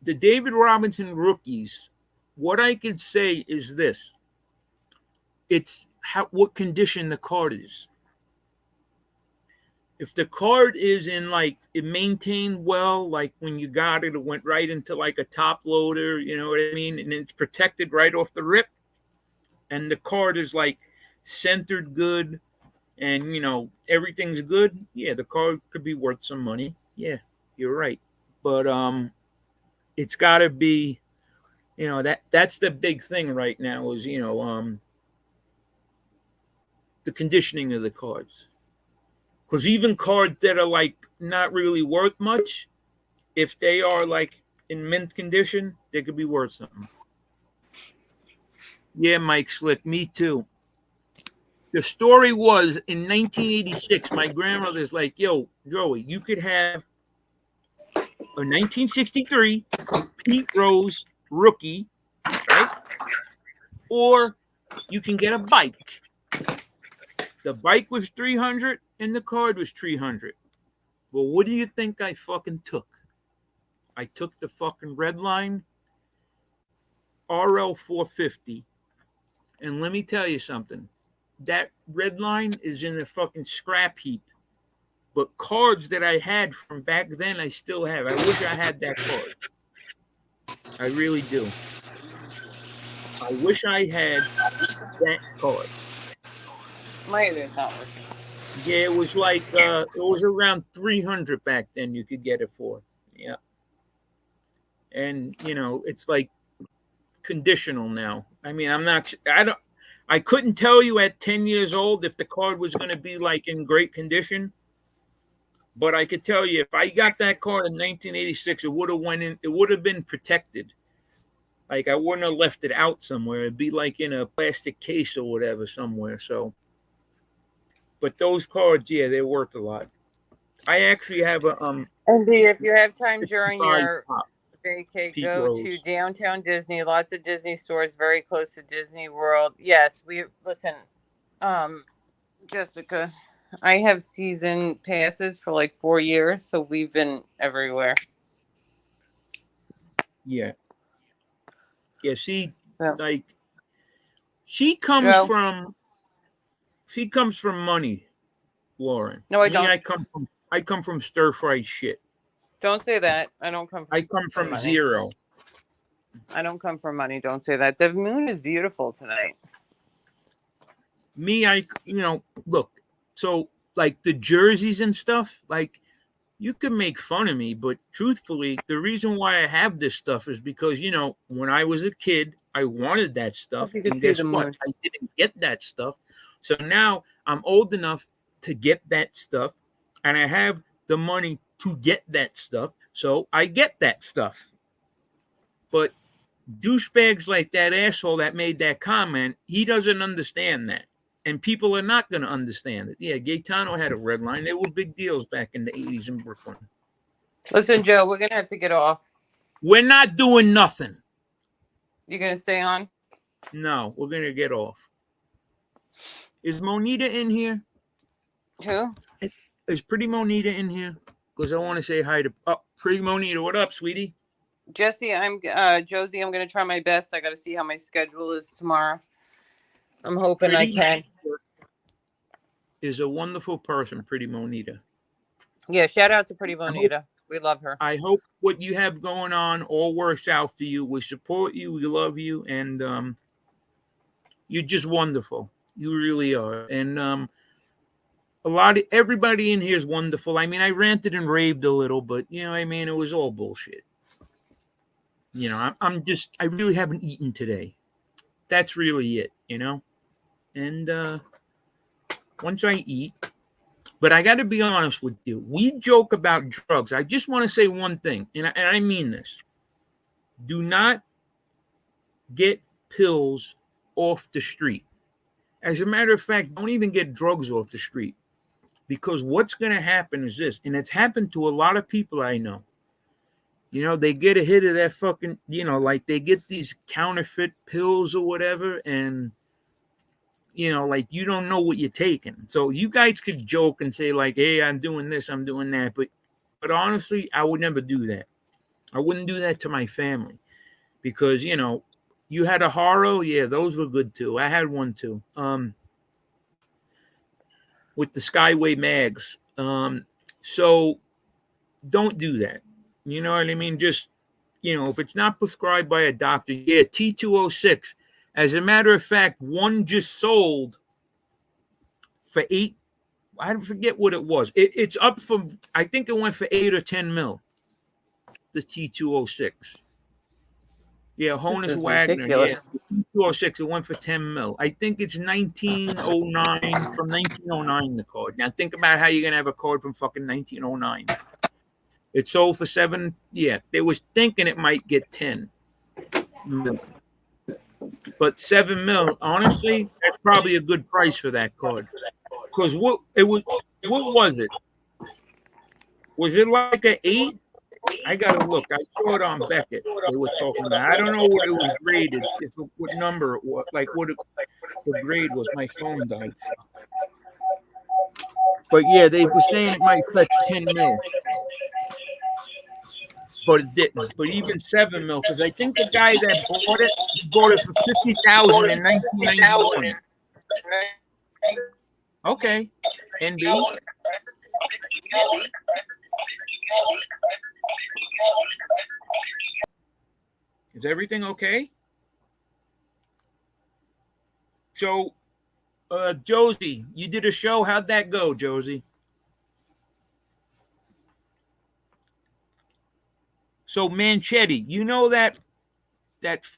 the David Robinson rookies, what I could say is this. It's what condition the card is. If the card is in like it maintained well, like when you got it, it went right into like a top loader, you know what I mean? And it's protected right off the rip. And the card is like centered good and everything's good. Yeah, the card could be worth some money. Yeah, you're right. But it's gotta be, that's the big thing right now is, the conditioning of the cards. Because even cards that are like not really worth much, if they are like in mint condition, they could be worth something. Yeah, Mike Slick, me too. The story was in 1986, my grandmother's like, yo, Joey, you could have a 1963 Pete Rose rookie, right? Or you can get a bike. The bike was 300 and the card was 300. Well, what do you think I fucking took? I took the fucking red line RL 450. And let me tell you something. That red line is in a fucking scrap heap. But cards that I had from back then, I still have. I wish I had that card. I really do. I wish I had that card. My internet's not working. Yeah, it was like it was around 300 back then. You could get it for. Yeah, and it's like conditional now. I mean, I couldn't tell you at 10 years old if the card was going to be like in great condition. But I could tell you if I got that card in 1986, it would have went in. It would have been protected. Like I wouldn't have left it out somewhere. It'd be like in a plastic case or whatever somewhere. So. But those cards, yeah, they're worth a lot. I actually have a And if you have time during your top vacay, Pete go Rose. to downtown Disney. Lots of Disney stores very close to Disney World. Yes, listen, Jessica. I have season passes for like 4 years, so we've been everywhere. Yeah. Yeah, see, Yeah. like she comes from She comes from money, Lauren. No, I Me, don't. I come from stir fried shit. Don't say that. I don't come I come from from money. zero. I don't come from money. Don't say that. The moon is beautiful tonight. Me, look. So like the jerseys and stuff, like you can make fun of me, but truthfully, the reason why I have this stuff is because when I was a kid, I wanted that Hope stuff, you can and see guess the what? moon. I didn't get that stuff. So now I'm old enough to get that stuff, and I have the money to get that stuff, so I get that stuff. But douchebags like that asshole that made that comment, he doesn't understand that. And people are not going to understand it. Yeah, Gaetano had a red line. They were big deals back in the 80s in Brooklyn. Listen, Joe, we're going to have to get off. We're not doing nothing. You going to stay on? No, we're going to get off. Is Monita in here? Who? Is Pretty Monita in here? Because I want to say hi to Pretty Monita. What up, sweetie? Jesse, Josie, I'm going to try my best. I got to see how my schedule is tomorrow. I'm hoping I can. Is a wonderful person, Pretty Monita. Yeah, shout out to Pretty Bonita. We love her. I hope what you have going on all works out for you. We support you. We love you. And you're just wonderful. You really are. And everybody in here is wonderful. I mean, I ranted and raved a little, but it was all bullshit. I really haven't eaten today. That's really it, And once I eat, but I got to be honest with you. We joke about drugs. I just want to say one thing, and I mean this. Do not get pills off the street. As a matter of fact, don't even get drugs off the street. Because what's going to happen is this, and it's happened to a lot of people I know. They get a hit of that fucking, like they get these counterfeit pills or whatever, and like you don't know what you're taking. So you guys could joke and say like, "Hey, I'm doing this, I'm doing that," but honestly, I would never do that. I wouldn't do that to my family because you had a horror, yeah, those were good too. I had one too. With the Skyway mags. So don't do that. You know what I mean? Just if it's not prescribed by a doctor, yeah, T206. As a matter of fact, one just sold for $8. I forget what it was. It's up from, I think it went for 8 or 10 mil. The T206. Yeah, Honus Wagner. Ridiculous. Yeah, 206. It went for 10 mil. I think it's 1909 from 1909. The card. Now think about how you're gonna have a card from fucking 1909. It sold for 7. Yeah, they was thinking it might get 10 mil, but 7 mil. Honestly, that's probably a good price for that card. Because what was it? Was it like an 8? I gotta look. I saw it on Beckett. They were talking about. I don't know what it was graded. What number it was. Like what the grade was. My phone died. But yeah, they were saying it might fetch 10 mil, but it didn't. But even 7 mil, because I think the guy that bought it for 50,000 in 1991. Okay, NB. Is everything okay? So, Josie, you did a show. How'd that go, Josie? So, Manchetti, you know that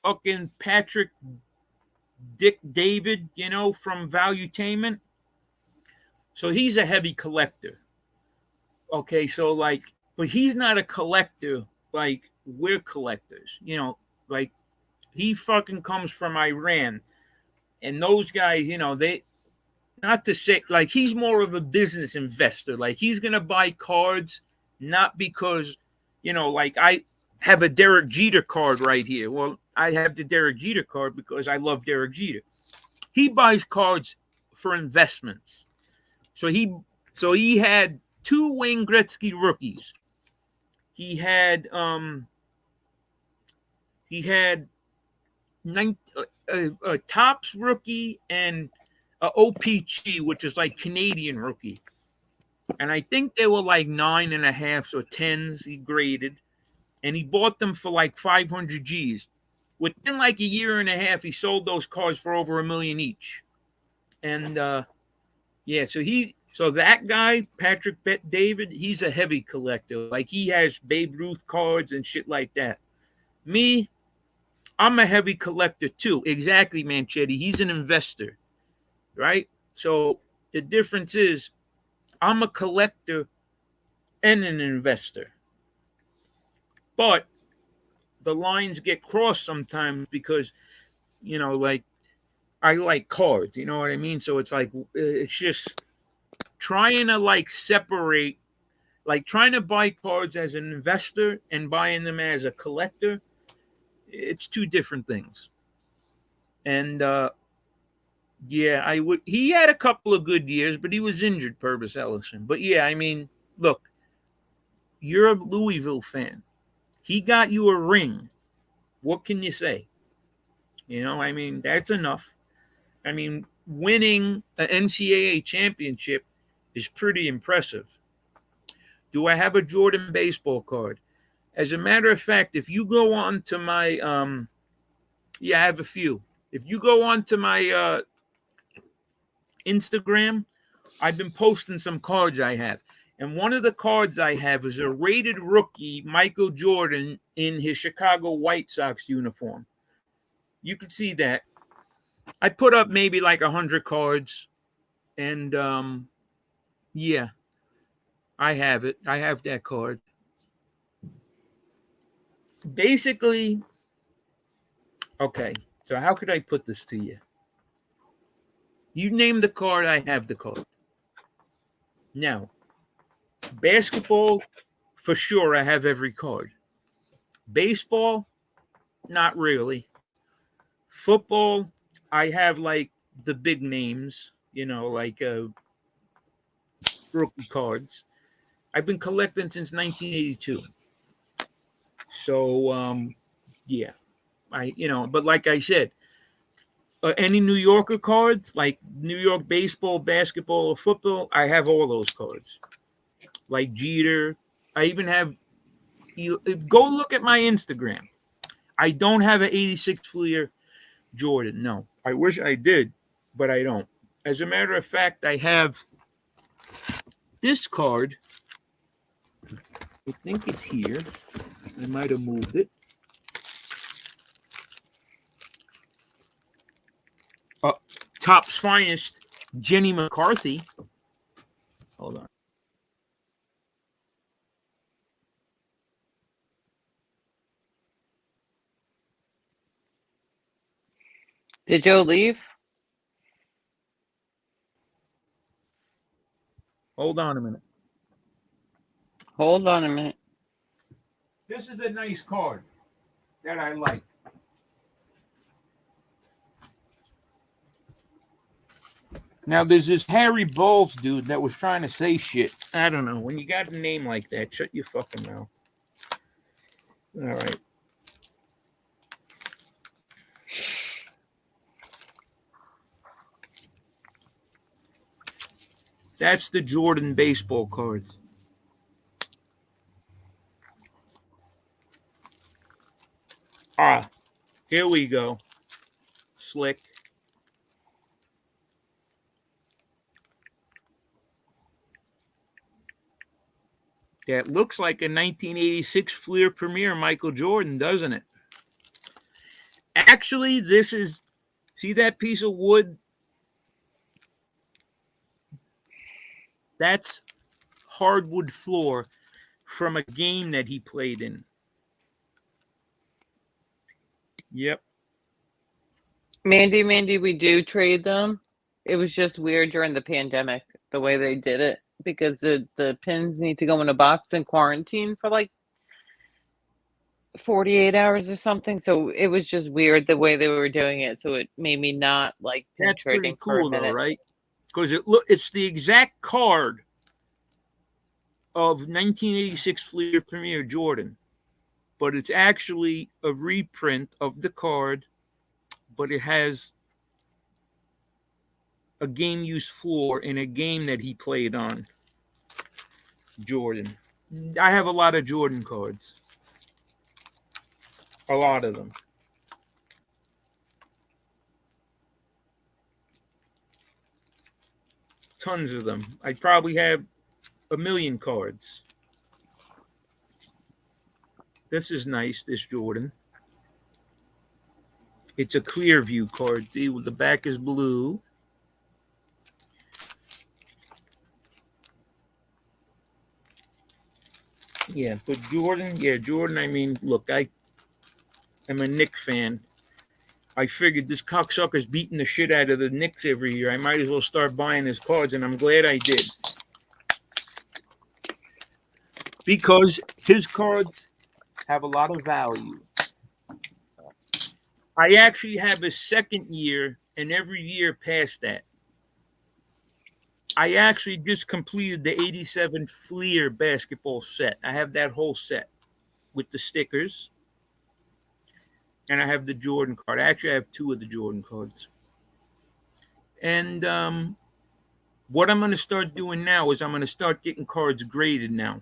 fucking Patrick Dick David, from Valuetainment? So he's a heavy collector. Okay, so like, but he's not a collector like we're collectors. Like he fucking comes from Iran, and those guys, they, not to say like he's more of a business investor. Like he's gonna buy cards not because like I have a Derek Jeter card right here. Well, I have the Derek Jeter card because I love Derek Jeter. He buys cards for investments. So he had 2 Wayne Gretzky rookies. He had a Topps rookie and a OPG, which is like Canadian rookie. And I think they were like 9.5s or 10s he graded. And he bought them for like 500 G's. Within like a year and a half, he sold those cars for over $1 million each. And yeah, so that guy, Patrick Bet David, he's a heavy collector. Like he has Babe Ruth cards and shit like that. Me, I'm a heavy collector too. Exactly, Manchetti. He's an investor, right? So the difference is I'm a collector and an investor. But the lines get crossed sometimes because, like I like cards, you know what I mean? So it's like, it's just trying to like separate, like trying to buy cards as an investor and buying them as a collector. It's two different things. And yeah, he had a couple of good years, but he was injured, Purvis Ellison. But yeah, I mean, look, you're a Louisville fan. He got you a ring. What can you say? I mean, that's enough. I mean, winning an NCAA championship is pretty impressive. Do I have a Jordan baseball card? As a matter of fact, if you go on to my yeah, I have a few. If you go on to my Instagram, I've been posting some cards I have. And one of the cards I have is a rated rookie, Michael Jordan, in his Chicago White Sox uniform. You can see that. I put up maybe like 100 cards. And yeah, I have it. I have that card. Basically, okay, so how could I put this to you? You name the card, I have the card. Now, basketball, for sure, I have every card. Baseball, not really. Football, I have like the big names, like rookie cards. I've been collecting since 1982. So, yeah, but like I said, any New Yorker cards, like New York baseball, basketball, or football, I have all those cards. Like Jeter, I even have. Go look at my Instagram. I don't have an '86 Fleer Jordan. No, I wish I did, but I don't. As a matter of fact, I have this card. I think it's here. I might have moved it. Top's finest, Jenny McCarthy. Hold on. Did Joe leave? Hold on a minute. Hold on a minute. This is a nice card that I like. Now, there's this Harry Bowles dude that was trying to say shit. I don't know. When you got a name like that, shut your fucking mouth. All right. That's the Jordan baseball cards. Here we go. Slick. That looks like a 1986 Fleer Premier Michael Jordan, doesn't it? Actually, see that piece of wood? That's hardwood floor from a game that he played in. Yep. Mandy, we do trade them. It was just weird during the pandemic, the way they did it, because the pins need to go in a box and quarantine for like 48 hours or something. So it was just weird the way they were doing it. So it made me not like pin That's trading pretty for a cool, though, minute. right? Because it's the exact card of 1986 Fleer Premier Jordan, but it's actually a reprint of the card, but it has a game used floor in a game that he played on. Jordan. I have a lot of Jordan cards. A lot of them. Tons of them. I probably have 1,000,000 cards. This is nice, this Jordan. It's a clear view card. See, the back is blue. Yeah, but Jordan, I mean, look, I am a Knicks fan. I figured this cocksucker's beating the shit out of the Knicks every year. I might as well start buying his cards, and I'm glad I did. Because his cards have a lot of value. I actually have his second year and every year past that. I actually just completed the 87 Fleer basketball set. I have that whole set with the stickers. And I have the Jordan card. Actually, I have 2 of the Jordan cards. And what I'm going to start doing now is I'm going to start getting cards graded now.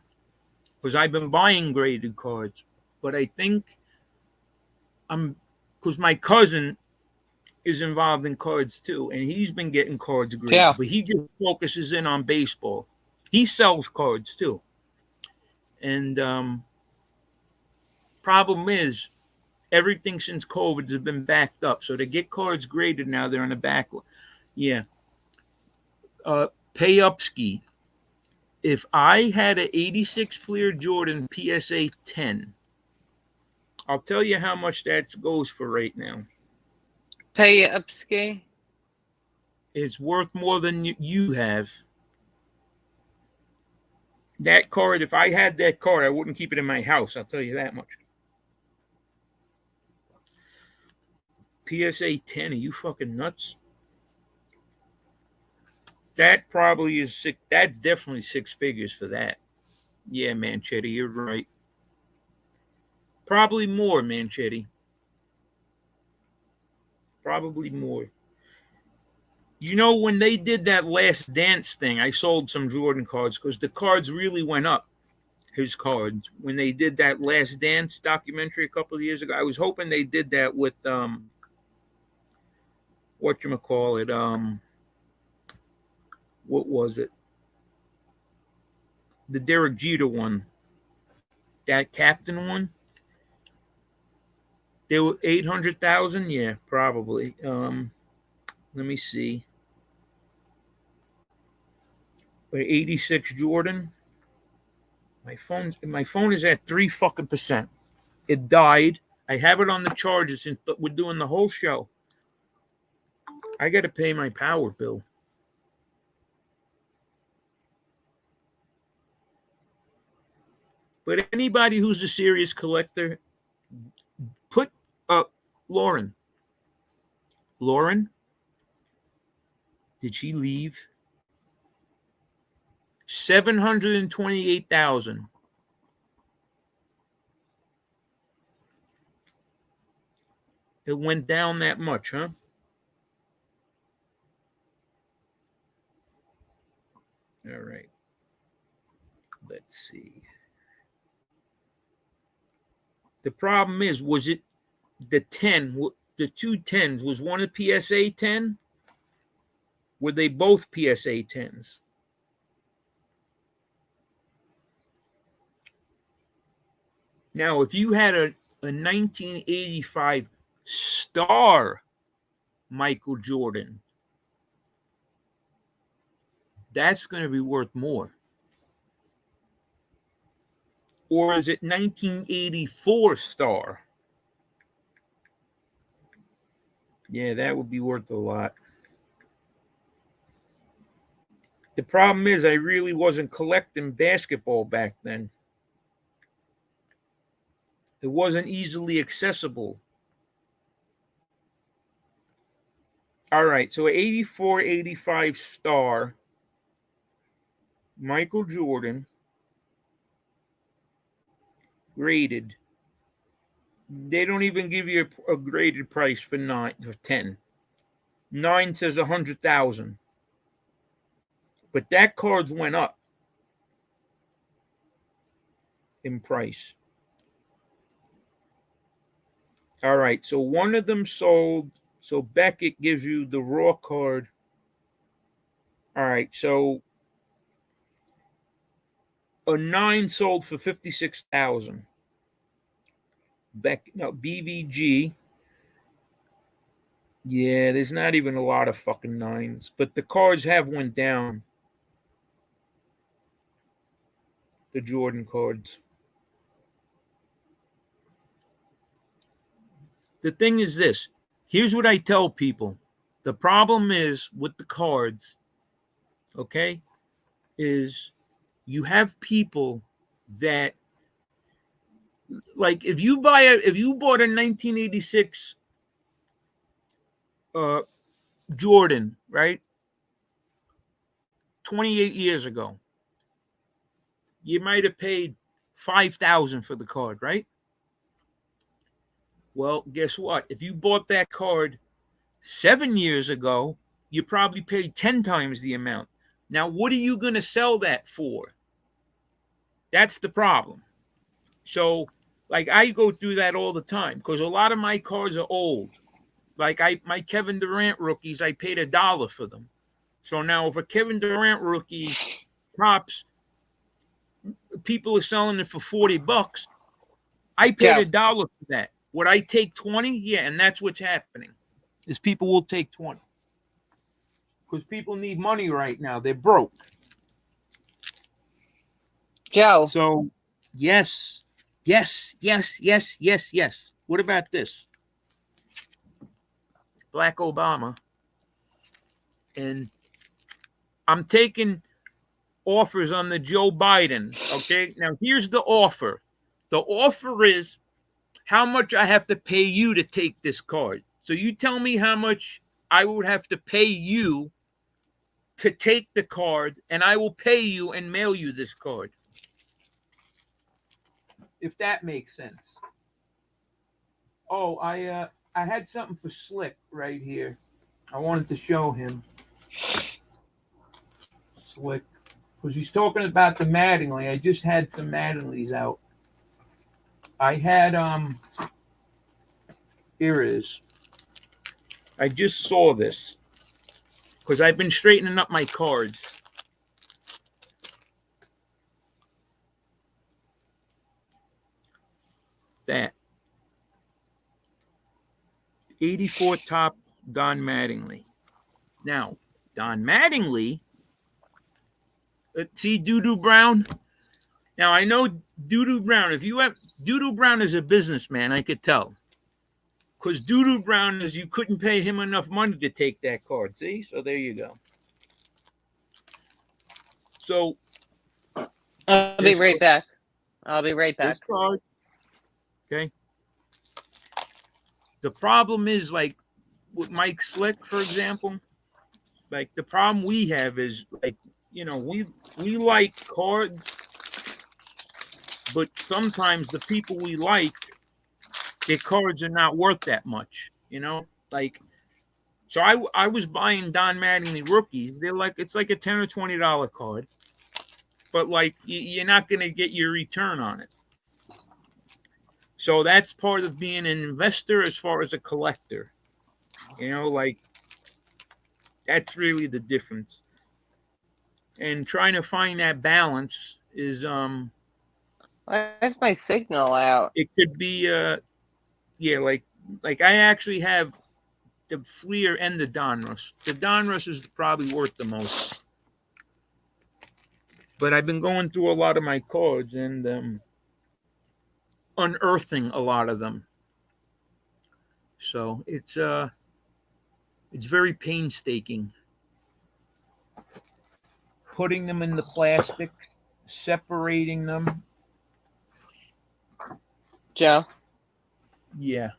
Because I've been buying graded cards. But I think because my cousin is involved in cards too, and he's been getting cards graded. Yeah. But he just focuses in on baseball. He sells cards too. And problem is, everything since COVID has been backed up. So to get cards graded now, they're on the back. Yeah. Payupski. If I had an 86 Fleer Jordan PSA 10, I'll tell you how much that goes for right now. Payupski. It's worth more than you have. That card, if I had that card, I wouldn't keep it in my house. I'll tell you that much. PSA 10, are you fucking nuts? That probably is six. That's definitely 6 figures for that. Yeah, Manchetti, you're right. Probably more, Manchetti. Probably more. You know, when they did that Last Dance thing, I sold some Jordan cards because the cards really went up. His cards when they did that Last Dance documentary a couple of years ago. I was hoping they did that with whatchamacallit, what was it? The Derek Jeter one. That captain one. They were 800,000, yeah, probably. Let me see. 86 Jordan. My phone is at 3 fucking percent. It died. I have it on the charger since we're doing the whole show. I got to pay my power bill. But anybody who's a serious collector, put Lauren. Lauren, did she leave? 728,000. It went down that much, huh? All right. Let's see. The problem is, was it the 10, the 2 10s? Was one a PSA 10? Were they both PSA 10s? Now, if you had a 1985 star Michael Jordan, that's going to be worth more. Or is it 1984 star? Yeah, that would be worth a lot. The problem is I really wasn't collecting basketball back then. It wasn't easily accessible. All right, so 84, 85 star Michael Jordan graded. They don't even give you a graded price for 10. 9 says 100,000. But that cards went up in price. All right, so one of them sold. So Beckett gives you the raw card. All right, so a 9 sold for 56,000. BVG. Yeah, there's not even a lot of fucking 9s, but the cards have went down. The Jordan cards. The thing is this. Here's what I tell people. The problem is with the cards, okay, is you have people that, like, if you bought a 1986 Jordan, right, 28 years ago, you might have paid 5,000 for the card, right? Well, guess what? If you bought that card 7 years ago, you probably paid 10 times the amount. Now, what are you going to sell that for? That's the problem. So, like, I go through that all the time because a lot of my cards are old. Like my Kevin Durant rookies, I paid $1 for them. So now if a Kevin Durant rookie pops, people are selling it for $40. I paid $1 for that. Would I take 20? Yeah, and that's what's happening. Is people will take 20. Because people need money right now. They're broke. Joe. So yes. What about this? Black Obama. And I'm taking offers on the Joe Biden. Okay. Now here's the offer. The offer is how much I have to pay you to take this card. So you tell me how much I would have to pay you to take the card, and I will pay you and mail you this card. If that makes sense. Oh, I had something for Slick right here. I wanted to show him. Slick. Because he's talking about the Mattingly. I just had some Mattingly's out. I had here it is. I just saw this. Because I've been straightening up my cards. That 84 top Don Mattingly. Now, Don Mattingly, see Doodoo Brown? Now, I know Doodoo Brown. If you have Doodoo Brown is a businessman, I could tell. Because Doodoo Brown is you couldn't pay him enough money to take that card. See? So there you go. So I'll be right back. This card. Okay. The problem is, like, with Mike Slick, for example, like, the problem we have is, like, you know, we like cards, but sometimes the people we like, their cards are not worth that much, you know? Like, so I was buying Don Mattingly rookies. They're like, it's like a $10 or $20 card, but, like, you're not going to get your return on it. So that's part of being an investor as far as a collector. You know, like, that's really the difference. And trying to find that balance is Where's my signal out? it could be yeah, like I actually have the Fleer and the Donruss. The Donruss is probably worth the most. But I've been going through a lot of my cards and unearthing a lot of them. So it's very painstaking. Putting them in the plastic, separating them. Joe. Yeah.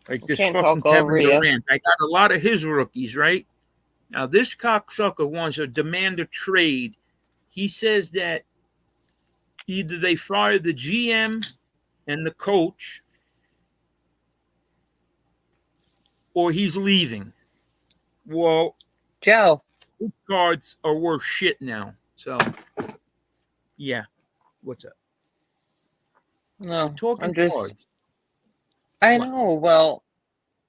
Like this Can't fucking talk over Kevin you. Durant. I got a lot of his rookies, right? Now this cocksucker wants to demand a trade. He says that either they fire the GM and the coach or he's leaving. Well, Joe. These cards are worth shit now. So, yeah. What's up? We're No, talking I'm just. cards. I What? know. Well,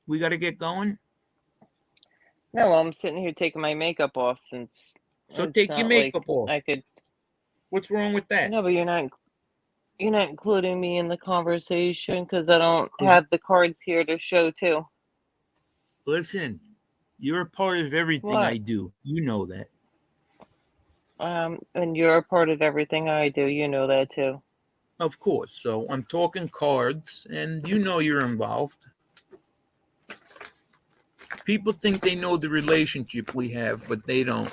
We got to get going. no, I'm sitting here taking my makeup off since So it's take your not like makeup off. I could. What's wrong with that? No, but you're not. You're not including me in the conversation because I don't 'Cause have the cards here to show too. listen, you're a part of everything I What? do. You know that. And you're a part of everything I do. You know that too. Of course. So I'm talking cards, and you know you're involved. People think they know the relationship we have, but they don't.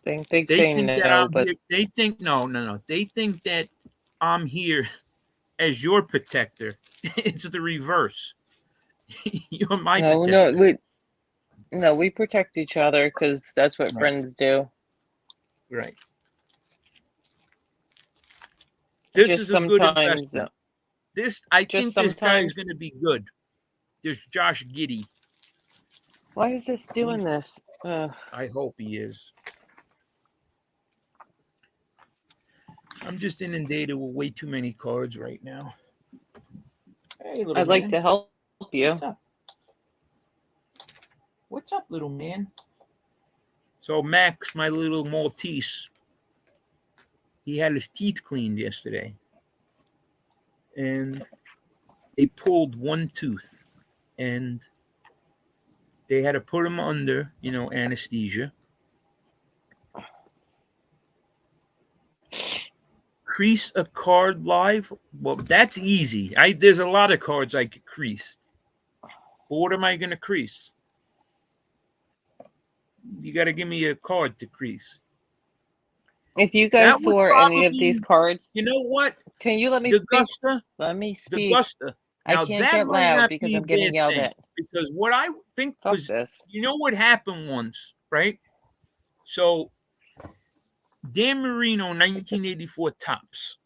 Think They they think that know, I'm but here. They think no. They think that I'm here as your protector. It's the reverse. You're my no, no, protector. we protect each other because that's what Right. friends do. Right. This Just is a good sometimes, investment. I just think this guy's sometimes. going to be good. This Josh Giddy. Why is this doing this? I hope he is. I'm just inundated with way too many cards right now. Hey, little I'd like man. to help you. What's up? What's up, little man? So Max, my little Maltese, he had his teeth cleaned yesterday, and they pulled one tooth, and they had to put him under, anesthesia. Crease a card live? Well, that's easy. There's a lot of cards I could crease. But what am I going to crease? You got to give me a card to crease. If you That guys would saw any of these probably, cards, you know what? can you let me The speak? Gusta, Let me the speak. Gusta. I Now can't that get might loud not because be a I'm getting bad yelled thing at. because what I think Fuck was, this. you know what happened once, right? So Dan Marino 1984 tops.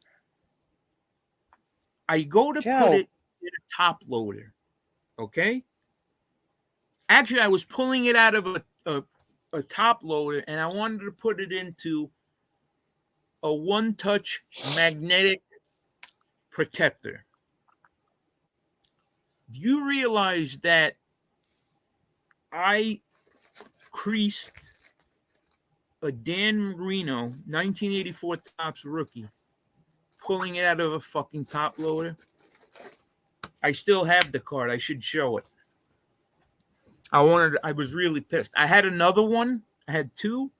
I go to put Joe, it in a top loader, okay? Actually, I was pulling it out of a top loader, and I wanted to put it into a one-touch magnetic protector. Do you realize that I creased a Dan Marino 1984 tops rookie, pulling it out of a fucking top loader? I still have the card. I should show it. I was really pissed. I had another one. I had two,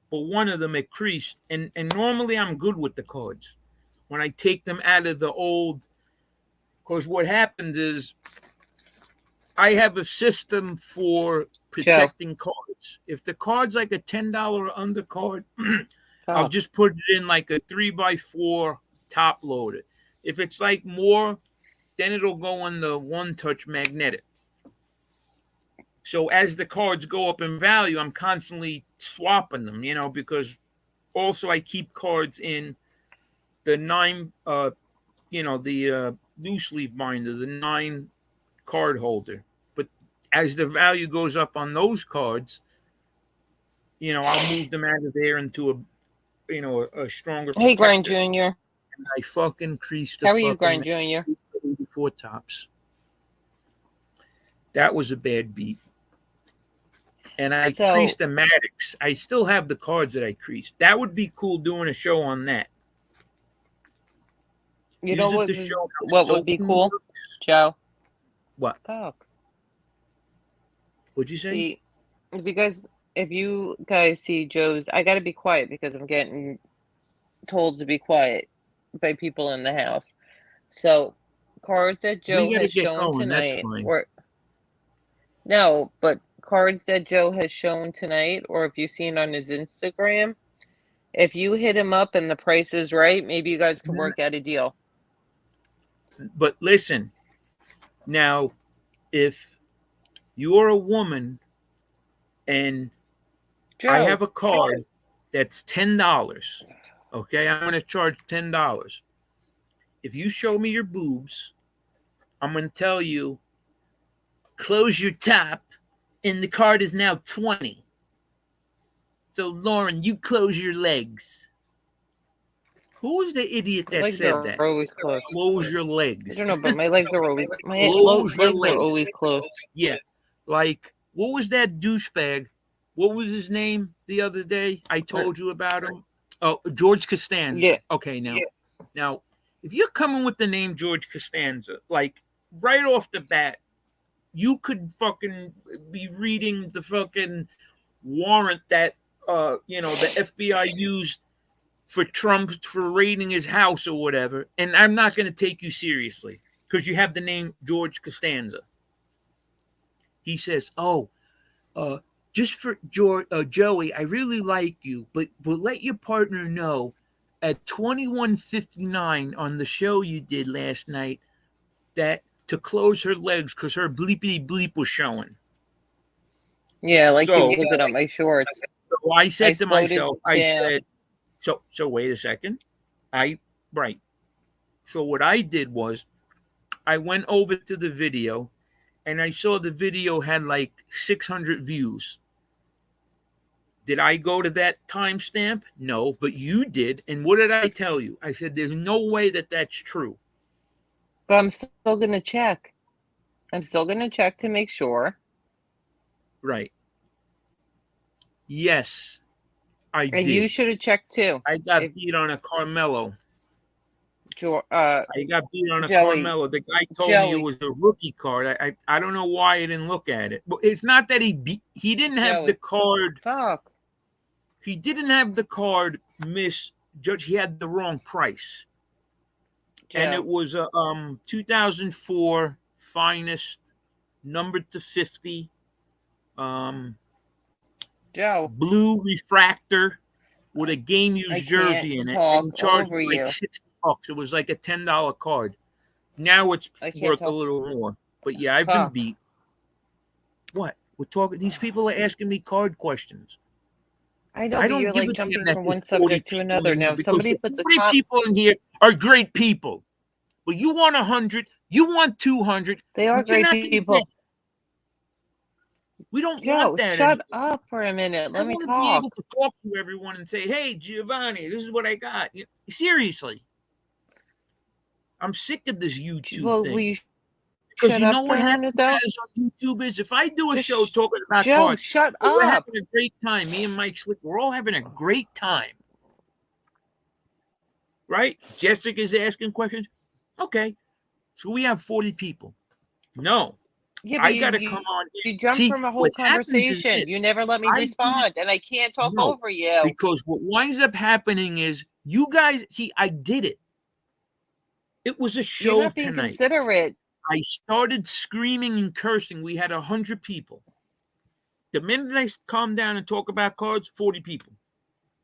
but one of them it creased. And normally I'm good with the cards. When I take them out of the old, because what happens is I have a system for Joe, protecting cards. If the card's like a $10 undercard, I'll fuck. just put it in like a 3x4 top loader. If it's like more, then it'll go in the one touch magnetic. So as the cards go up in value, I'm constantly swapping them, because also I keep cards in the the loose leaf binder, the 9 card holder. But as the value goes up on those cards, I'll move them out of there into a stronger Hey, Grind protector. Jr. And I fucking creased the How are you, fucking Grind Jr.? 84 tops. That was a bad beat. And I So, creased the Maddox. I still have the cards that I creased. That would be cool doing a show on that. you know Use it to show how what would be soaking cool, works. Joe? What? Fuck. What'd you say? See, if you guys see Joe's, I gotta be quiet because I'm getting told to be quiet by people in the house. So, cards that We Joe got to has get shown going. That's tonight, fine. or no, but cards that Joe has shown tonight, or if you've seen on his Instagram, if you hit him up and the price is right, maybe you guys can work out a deal. But listen, now, if you're a woman and I Joe, have a card that's $10, okay, I'm going to charge $10. If you show me your boobs, I'm going to tell you, close your top, and the card is now 20. So Lauren, you close your legs. Who was the idiot My that legs said are that? always closed. Close your I legs. don't know, but my legs are always Close your legs are legs. always closed. Yeah. Like, what was that douchebag? What was his name the other day? I told you about him. Oh, George Costanza. Yeah. Okay, now, if you're coming with the name George Costanza, like right off the bat, you could fucking be reading the fucking warrant that the FBI used for Trump for raiding his house or whatever, and I'm not going to take you seriously because you have the name George Costanza. He says, "Oh, uh, just for Joey, I really like you, but let your partner know at 21:59 on the show you did last night that to close her legs because her bleepity bleep was showing." Yeah, like he was So, looking at my shorts. so I I said to slowed it myself, I down. said, so wait a second, right. So what I did was I went over to the video and I saw the video had like 600 views. Did I go to that timestamp? No, but you did. And what did I tell you? I said, there's no way that that's true. But I'm still gonna check. I'm still gonna check to make sure. Right. Yes, I And you did. should have checked too. I got If beat on a Carmelo. Jo- I got beat on a Joey, Carmelo. The guy told me it Joey, was a rookie card. I don't know why I didn't look at it. But it's not that he didn't have the Joey, card. fuck. He didn't have the card misjudged. He had the wrong price. And it Joe, was a 2004 finest, numbered to 50, um, Joe, blue refractor with a game I used can't jersey in it, and talk he charged over me like you. $60. It was like a $10 card. Now it's I can't worth a talk. little more. But yeah, I've been Fuck. beat. What? We're talking. These people are asking me card questions. I know, I but don't you're give like a damn jumping that from there's one 40 subject to people another. in here Now, if because somebody the puts a 40 people in here are great people. But you want 100, you want 200. they are You're great not going to get people. it. We don't want Joe, that shut anymore. up for a minute. I Let me want to be able talk. to talk to everyone and say, "Hey, Giovanni, this is what I got." Seriously, I'm sick of this YouTube Well, will thing you because shut you know up for what a minute, happens though? guys, on YouTube is if I do a Just, show talking about Joe, cards, shut we're up. having a great time. Me and Mike Slick, we're all having a great time, right? Jessica's asking questions. Okay, so we have 40 people. No, Yeah, but I got to come on you here. jumped See, from a whole what happens is conversation. this: You never let me I do respond, and I can't talk no, over you. because what winds up happening is you guys see. I did it. It was a You're show not being tonight. considerate. I started screaming and cursing. We had 100 people. The minute I calm down and talk about cards, 40 people.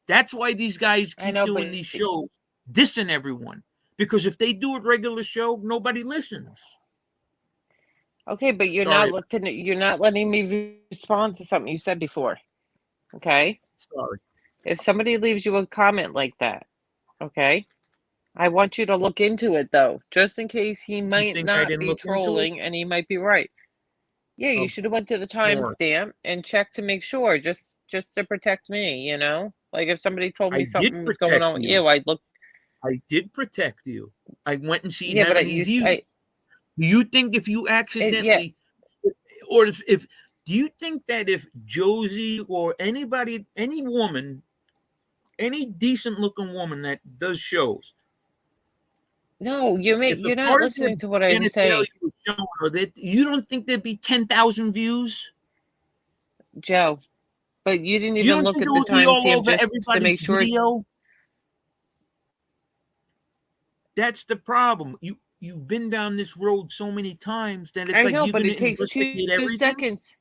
That's why these guys I keep know, doing but these shows, dissing everyone. Because if they do a regular show, nobody listens. okay, but you're Sorry. not letting me respond to something you said before. Okay? Sorry. If somebody leaves you a comment like that, okay? I want you to look into it though, just in case he You might think I not didn't be look into it? trolling and he might be right. Yeah, you Of should have went to the course. timestamp and checked to make sure, just to protect me, you know? Like if somebody told I me did something was going protect on with you. you, I'd look. I did protect you. I went and seen Yeah, how but many views. Do you think if you yeah, accidentally, or if do you think that if Josie or anybody, any woman, any decent looking woman that does shows, no, if a you're not part of their listening to what I'm genitalia saying, was shown, or that you don't think there'd be 10,000 views? Joe. But you didn't You even don't look think at it the would be all timestamp over just to everybody's make sure. video? That's the problem. You've been down this road so many times that it's I like know, you're but going it to takes two investigate everything. seconds.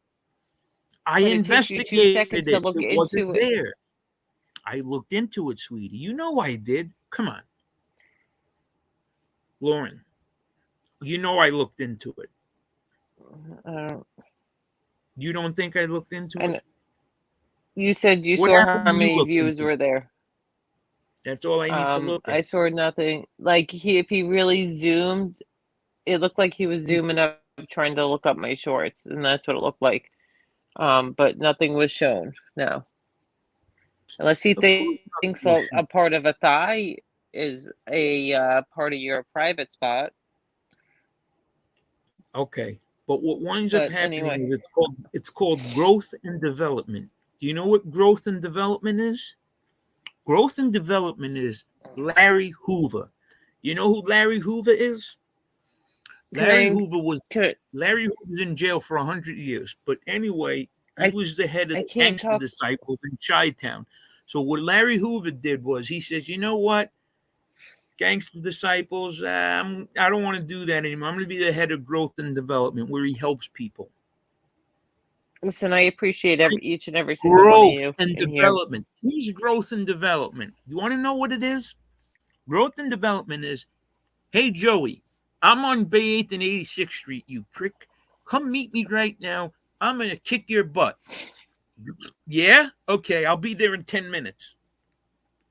I But it takes you 2 seconds investigated to it. look It wasn't into it. there. I looked into it, sweetie. You know I did. Come on. Lauren, you know I looked into it. Uh, You don't think I looked into it? and you said you What saw happened how when you many looked views into it? were there. That's all I need to look I at. saw nothing. Like if he really zoomed, it looked like he was zooming up, trying to look up my shorts, and that's what it looked like. But nothing was shown. No. Unless he Of course not thinks bullshit. a part of a thigh is a part of your private spot. Okay. But what winds up But happening anyway, is it's called growth and development. Do you know what growth and development is? Growth and development is Larry Hoover. You know who Larry Hoover is? can Larry I? Hoover was Can Larry Hoover was in jail for 100 years. But anyway, he I? was the head of I the can't gangster talk. disciples in Chi-Town. So what Larry Hoover did was he says, you know what? Gangster disciples, I don't want to do that anymore. I'm going to be the head of growth and development where he helps people. Listen, I appreciate Right? each and every single one of Growth you and in here. development. Who's growth and development? You want to know what it is? Growth and development is, hey, Joey, I'm on Bay 8th and 86th Street, you prick. Come meet me right now. I'm going to kick your butt. Yeah? Okay, I'll be there in 10 minutes.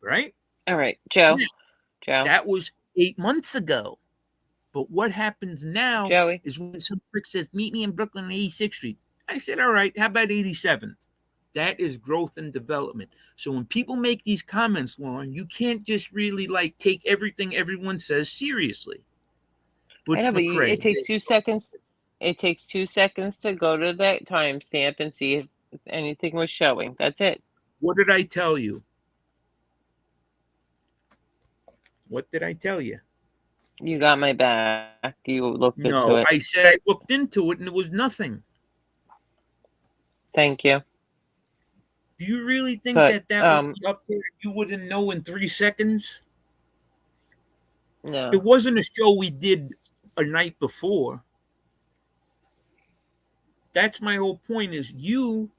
Right? All right, Joe. Now, Joe. that was 8 months ago. But what happens now Joey. is when some prick says, meet me in Brooklyn on 86th Street. I said, all right, how about 87th? That is growth and development. So when people make these comments, Lauren, you can't just really like take everything everyone says seriously. I Butch know, but McRae. it takes 2 seconds. It takes 2 seconds to go to that timestamp and see if anything was showing. That's it. What did I tell you? What did I tell you? You got my back. You looked into No, it. I said I looked into it and it was nothing. Thank you. Do you really think But that would be up there? You wouldn't know in 3 seconds? no. It wasn't a show we did a night before. That's my whole point is you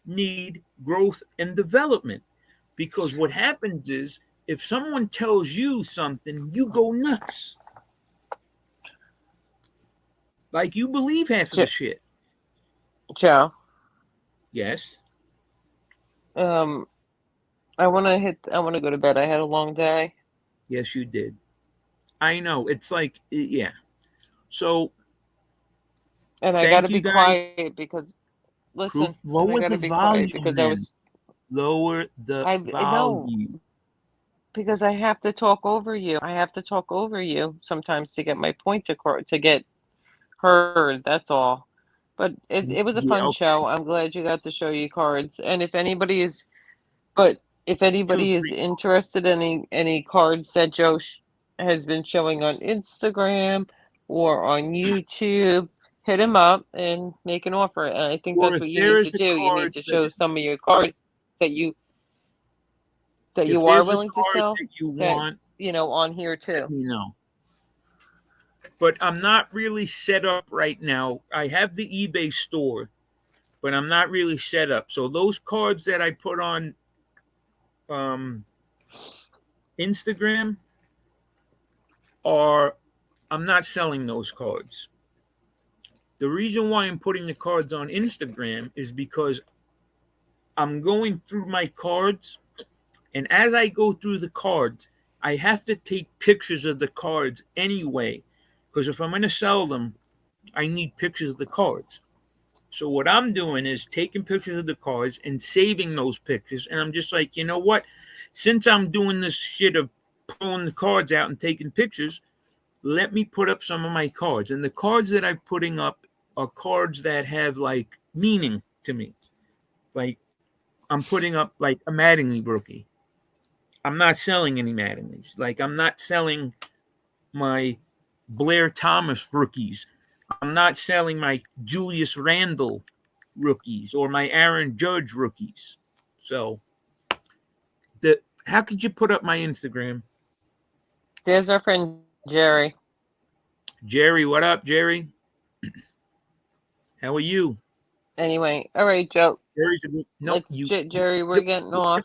need growth and development. Because what happens is if someone tells you something, you go nuts. Like you believe half of the shit. Joe. Yes. I want to go to bed. I had a long day. Yes, you did. I know. It's like, yeah. So And I got to thank you be guys. quiet because listen, and I Lower got the to be quiet volume because I then. was Lower the I no, volume. because I have to talk over you. I have to talk over you sometimes to get my point to get heard. That's all. But it was a Yeah, fun okay. show. I'm glad you got to show your cards. And if Two, anybody is three. interested in any cards that Joe has been showing on Instagram or on YouTube, hit him up and make an offer. And I think Or that's if what you there need to is a do. You need card to that show some of your cards that if you are there's a willing to card sell that you that want, on here let too. me know. But I'm not really set up right now. I have the eBay store, but I'm not really set up. So those cards that I put on um, Instagram are I'm not selling those cards. The reason why I'm putting the cards on Instagram is because I'm going through my cards, and as I go through the cards, I have to take pictures of the cards anyway, because if I'm going to sell them, I need pictures of the cards. So what I'm doing is taking pictures of the cards and saving those pictures, and I'm just like, you know what? Since I'm doing this shit of pulling the cards out and taking pictures, let me put up some of my cards. And the cards that I'm putting up are cards that have like meaning to me. Like I'm putting up like a Mattingly rookie. I'm not selling any Mattinglys. Like I'm not selling my Blair Thomas rookies. I'm not selling my Julius Randle rookies or my Aaron Judge rookies. So how could you put up my Instagram? There's our friend Jerry. Jerry, what up, Jerry? How are you? Anyway, all right, Joe. Jerry's a good, no, Jerry, we're getting off.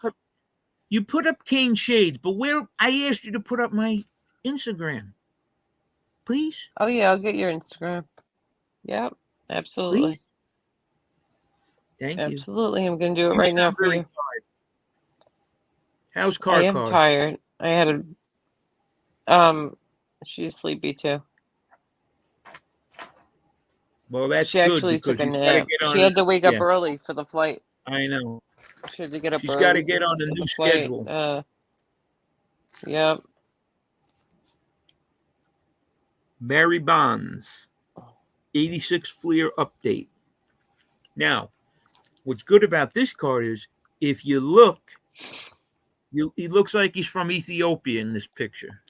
You put up Kane Shades, but where I asked you to put up my Instagram. Please? Oh yeah, I'll get your Instagram. Yep, absolutely. Please? Thank you. Absolutely. I'm gonna do it You right now sound for very you. tired. How's I am Car? tired. I had she's sleepy too. Well, that's She good actually because took a you've got to nap. get She on. had to wake up Yeah, early for the flight. I know. Should get up She's got to early. get on a new Flight. schedule. Yep. Mary Bonds, 86 Fleer update. Now, what's good about this card is if you look, he looks like he's from Ethiopia in this picture.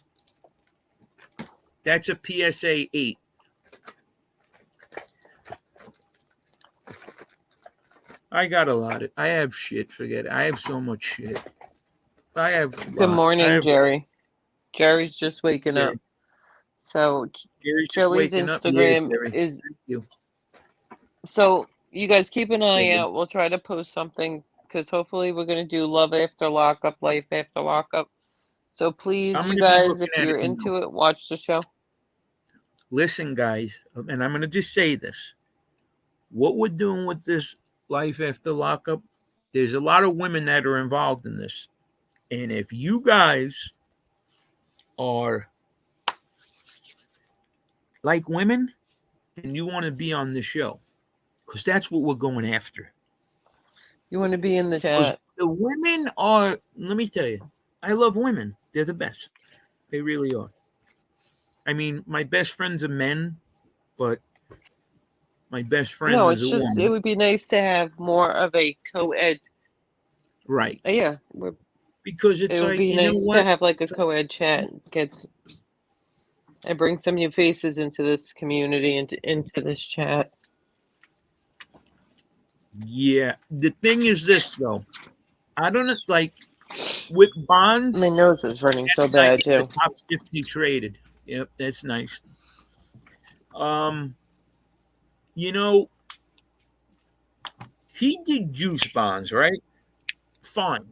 That's a PSA 8. I got a lot of. I have shit. Forget it. I have so much shit. I have. Good morning, Jerry. Jerry's just waking up. So Joey's Instagram is. Thank you. So you guys keep an eye out. We'll try to post something because hopefully we're gonna do love after lockup, life after lockup. So please, you guys, if you're into it, watch the show. Listen, guys, and I'm gonna just say this: what we're doing with this life after lockup, there's a lot of women that are involved in this, and if you guys are like women, then you want to be on the show because that's what we're going after. You want to be in the chat. The women are, let me tell you, I love women. They're the best. They really are. I mean, my best friends are men, but my best friend is a woman. It would be nice to have more of a co-ed. Right. Yeah. Because it's it would like, be nice to have like a co-ed chat and bring some new faces into this community and into this chat. Yeah. The thing is this, though. I don't know, like, with Bonds. My nose is running so bad, too. The top 50 traded. Yep, that's nice. You know, he did juice bonds, right? Fine.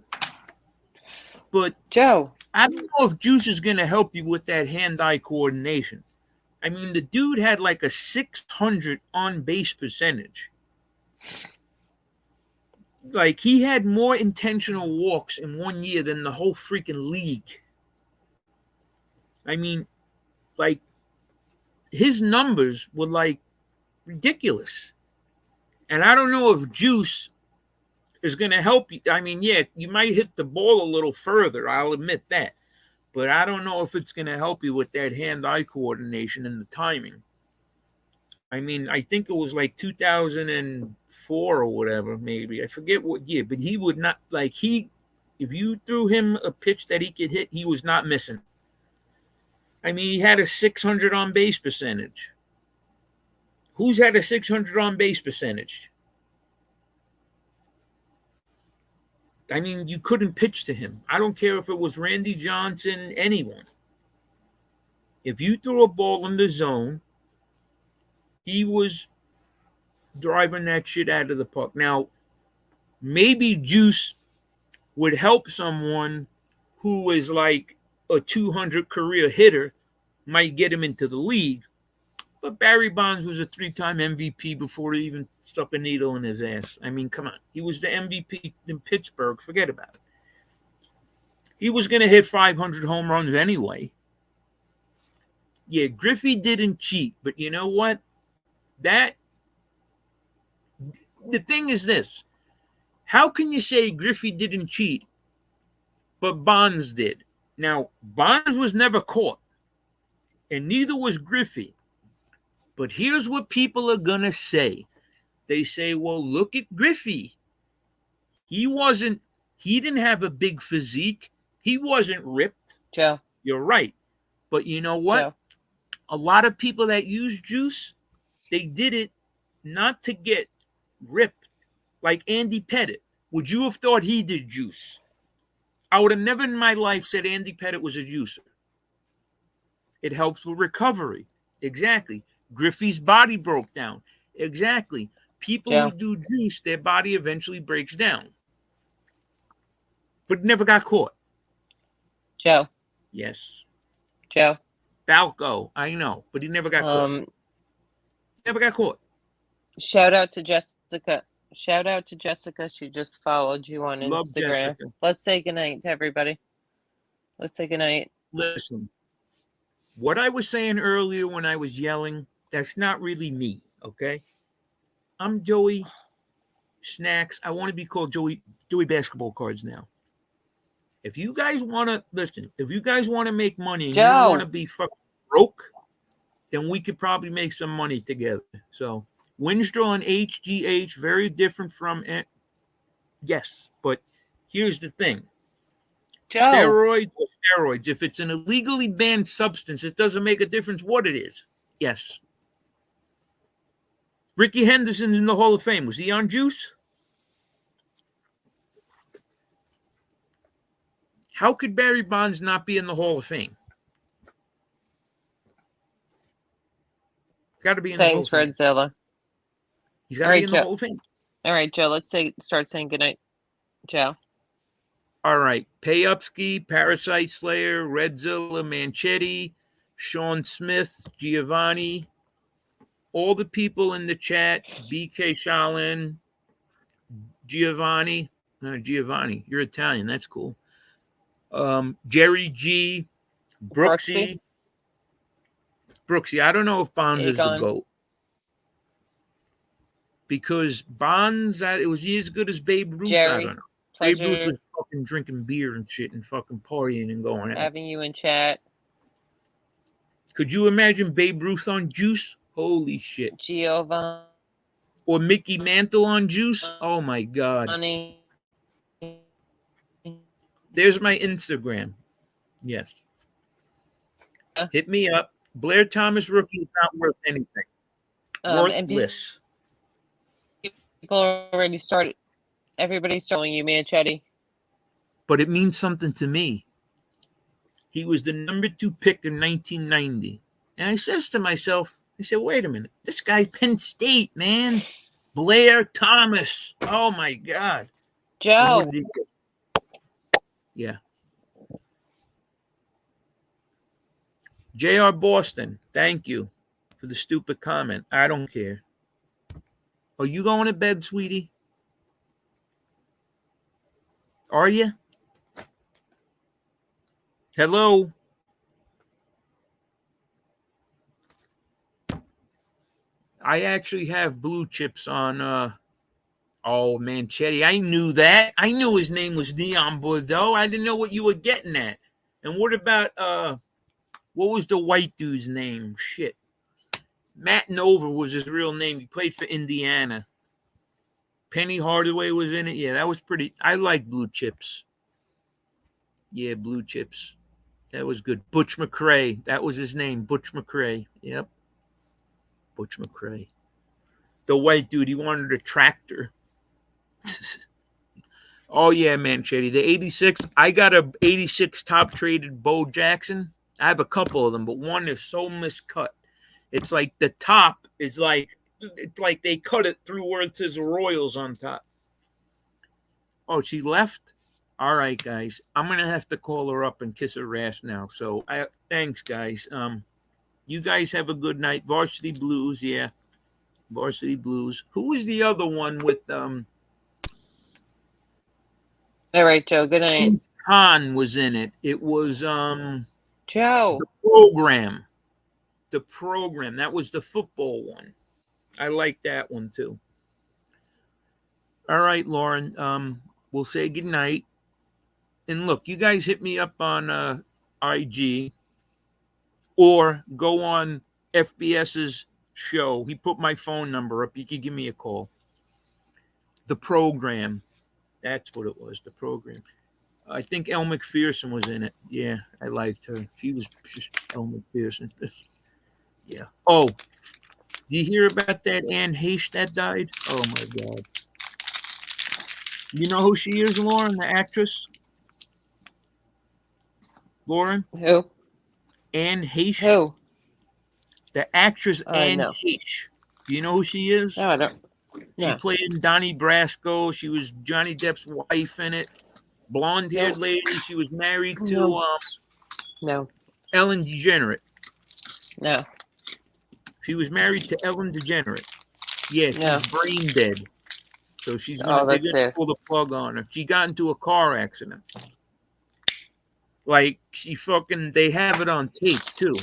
But Joe, I don't know if juice is going to help you with that hand-eye coordination. I mean, the dude had like a 600 on base percentage. Like, he had more intentional walks in 1 year than the whole freaking league. I mean, like, his numbers were like ridiculous. And I don't know if juice is going to help you. I mean, yeah, you might hit the ball a little further. I'll admit that. But I don't know if it's going to help you with that hand-eye coordination and the timing. I mean, I think it was like 2004 or whatever, maybe. I forget what year. But he would not, like, if you threw him a pitch that he could hit, he was not missing. I mean, he had a 600 on base percentage. Who's had a 600 on base percentage? I mean, you couldn't pitch to him. I don't care if it was Randy Johnson, anyone. If you threw a ball in the zone, he was driving that shit out of the park. Now, maybe juice would help someone who is like a 200 career hitter, might get him into the league. But Barry Bonds was a 3-time MVP before he even stuck a needle in his ass. I mean, come on. He was the MVP in Pittsburgh. Forget about it. He was going to hit 500 home runs anyway. Yeah, Griffey didn't cheat. But you know what? The thing is this. How can you say Griffey didn't cheat, but Bonds did? Now, Bonds was never caught. And neither was Griffey. But here's what people are going to say. They say, well, look at Griffey. He didn't have a big physique. He wasn't ripped. Joe. You're right. But you know what? Joe. A lot of people that use juice, they did it not to get ripped. Like Andy Pettitte. Would you have thought he did juice? I would have never in my life said Andy Pettitte was a juicer. It helps with recovery. Exactly. Griffey's body broke down. Exactly. People who do juice, their body eventually breaks down. But never got caught. Joe. Yes. Joe. Balco, I know, but he never got caught. Never got caught. Shout out to Jessica. She just followed you on Love Instagram. Jessica. Let's say goodnight to everybody. Let's say goodnight. Listen, what I was saying earlier when I was yelling, that's not really me, okay? I'm Joey snacks. I want to be called Joey Basketball Cards now. If you guys want to listen, if you guys want to make money and you don't want to Joe. be fucking broke, then we could probably make some money together. So Winstrol and HGH, very different from it. Yes, but here's the thing. Joe. Steroids or steroids. If it's an illegally banned substance, it doesn't make a difference what it is. Yes. Ricky Henderson's in the Hall of Fame. Was he on juice? How could Barry Bonds not be in the Hall of Fame? Got to be in the Hall Thanks, of Fame. Fredzilla. He's got to be in the Hall of Fame. All right, Joe, let's start saying goodnight. Joe. All right. Payupski, Parasite Slayer, Redzilla, Manchetti, Sean Smith, Giovanni, all the people in the chat, BK Shalin, Giovanni. Giovanni, you're Italian. That's cool. Jerry G, Brooksy. I don't know if Bonds is the GOAT. Because Bonds, was he as good as Babe Ruth? Jerry, I don't know. Pleasure. Babe Ruth was fucking drinking beer and shit and fucking partying and going out. Having you in chat. Could you imagine Babe Ruth on juice? Holy shit. Giovanni. Or Mickey Mantle on juice? Oh my God. Honey. There's my Instagram. Yes. Hit me up. Blair Thomas rookie is not worth anything. Worthless. People already started. Everybody's telling you, Manchetti. But it means something to me. He was the number 2 pick in 1990. And I says to myself, I said, wait a minute. This guy, Penn State, man. Blair Thomas. Oh, my God. Joe. Yeah. J.R. Boston, thank you for the stupid comment. I don't care. Are you going to bed, sweetie? Are you? Hello? I actually have blue chips on, Manchetti. I knew that. I knew his name was Neon Bordeaux. I didn't know what you were getting at. And what about, what was the white dude's name? Shit. Matt Nova was his real name. He played for Indiana. Penny Hardaway was in it. Yeah, that was pretty. I like blue chips. Yeah, blue chips. That was good. Butch McRae. That was his name. Butch McRae. Yep. Butch McRae. The white dude. He wanted a tractor. Oh, yeah, Manchetti. The 86. I got a 86 top traded Bo Jackson. I have a couple of them, but one is so miscut. It's like the top is like, it's like they cut it through where it says Royals on top. Oh, she left? All right, guys. I'm going to have to call her up and kiss her ass now. So thanks, guys. You guys have a good night. Varsity Blues, yeah. Varsity Blues. Who was the other one with All right, Joe. Good night. Khan was in it. It was Joe. The Program. The Program. That was the football one. I like that one too. All right, Lauren. We'll say good night. And look, you guys hit me up on IG or go on FBS's show. He put my phone number up. You can give me a call. The Program. That's what it was. The Program. I think Elle McPherson was in it. Yeah, I liked her. She was just Elle McPherson. Yeah. Oh, do you hear about that Anne Heche that died? Oh, my God. You know who she is, Lauren, the actress? Lauren? Who? Anne Heche. Who? The actress Anne no. Heche. Do you know who she is? No, I don't. She played in Donnie Brasco. She was Johnny Depp's wife in it. Blonde-haired lady. She was married to No. Ellen DeGeneres. No. She was married to Ellen DeGeneres. Yeah, she's brain dead. So she's going to pull the plug on her. She got into a car accident. Like, they have it on tape, too.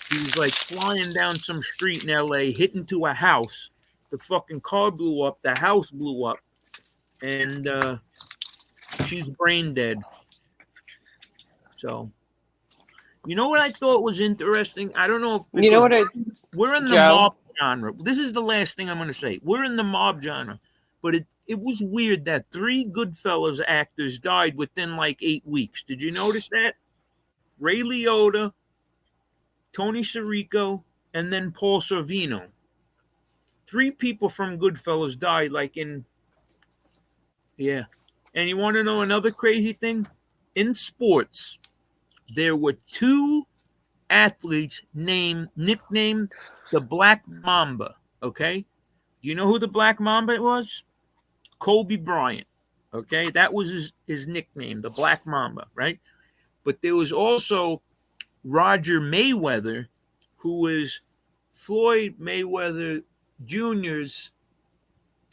She was, like, flying down some street in L.A., hit into a house, the fucking car blew up, the house blew up, and she's brain dead. So, you know what I thought was interesting? I don't know if You know because what, we're in the Joe? mob genre. This is the last thing I'm going to say. We're in the mob genre, but it was weird that 3 Goodfellas actors died within like 8 weeks. Did you notice that? Ray Liotta, Tony Sirico, and then Paul Sorvino. 3 people from Goodfellas died like in, yeah. And you want to know another crazy thing? In sports, there were 2 athletes nicknamed the Black Mamba. Okay, do you know who the Black Mamba was? Kobe Bryant. Okay, that was his nickname, the Black Mamba, right? But there was also Roger Mayweather, who was Floyd Mayweather Jr.'s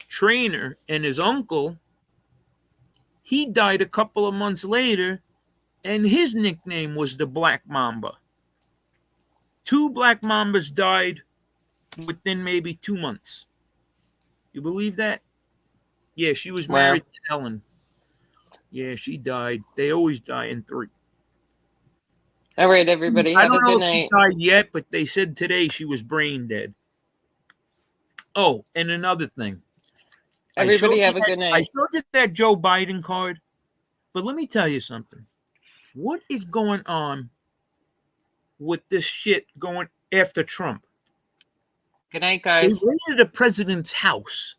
trainer, and his uncle. He died a couple of months later, and his nickname was the Black Mamba. 2 Black Mambas died within maybe 2 months. You believe that? Yeah, she was Wow. married to Ellen. Yeah, she died. They always die in 3. All right, everybody, I have a don't know good if she night. died yet, but they said today she was brain dead. Oh, and another thing. Everybody, have a good I night. showed you that Joe Biden card, but let me tell you something. What is going on with this shit going after Trump? Good night, They guys. raided the president's house.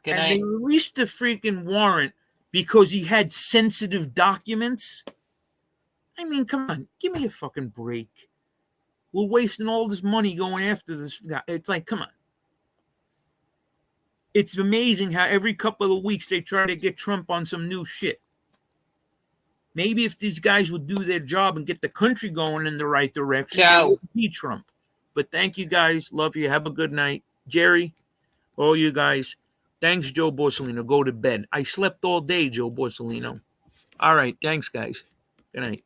Good and night. they released the freaking warrant because he had sensitive documents. I mean, come on, give me a fucking break. We're wasting all this money going after this guy. It's like, come on. It's amazing how every couple of weeks they try to get Trump on some new shit. Maybe if these guys would do their job and get the country going in the right direction, it Joe. wouldn't be Trump. But thank you guys. Love you. Have a good night. Jerry, all you guys. Thanks, Joe Borsellino. Go to bed. I slept all day, Joe Borsellino. All right. Thanks, guys. Good night.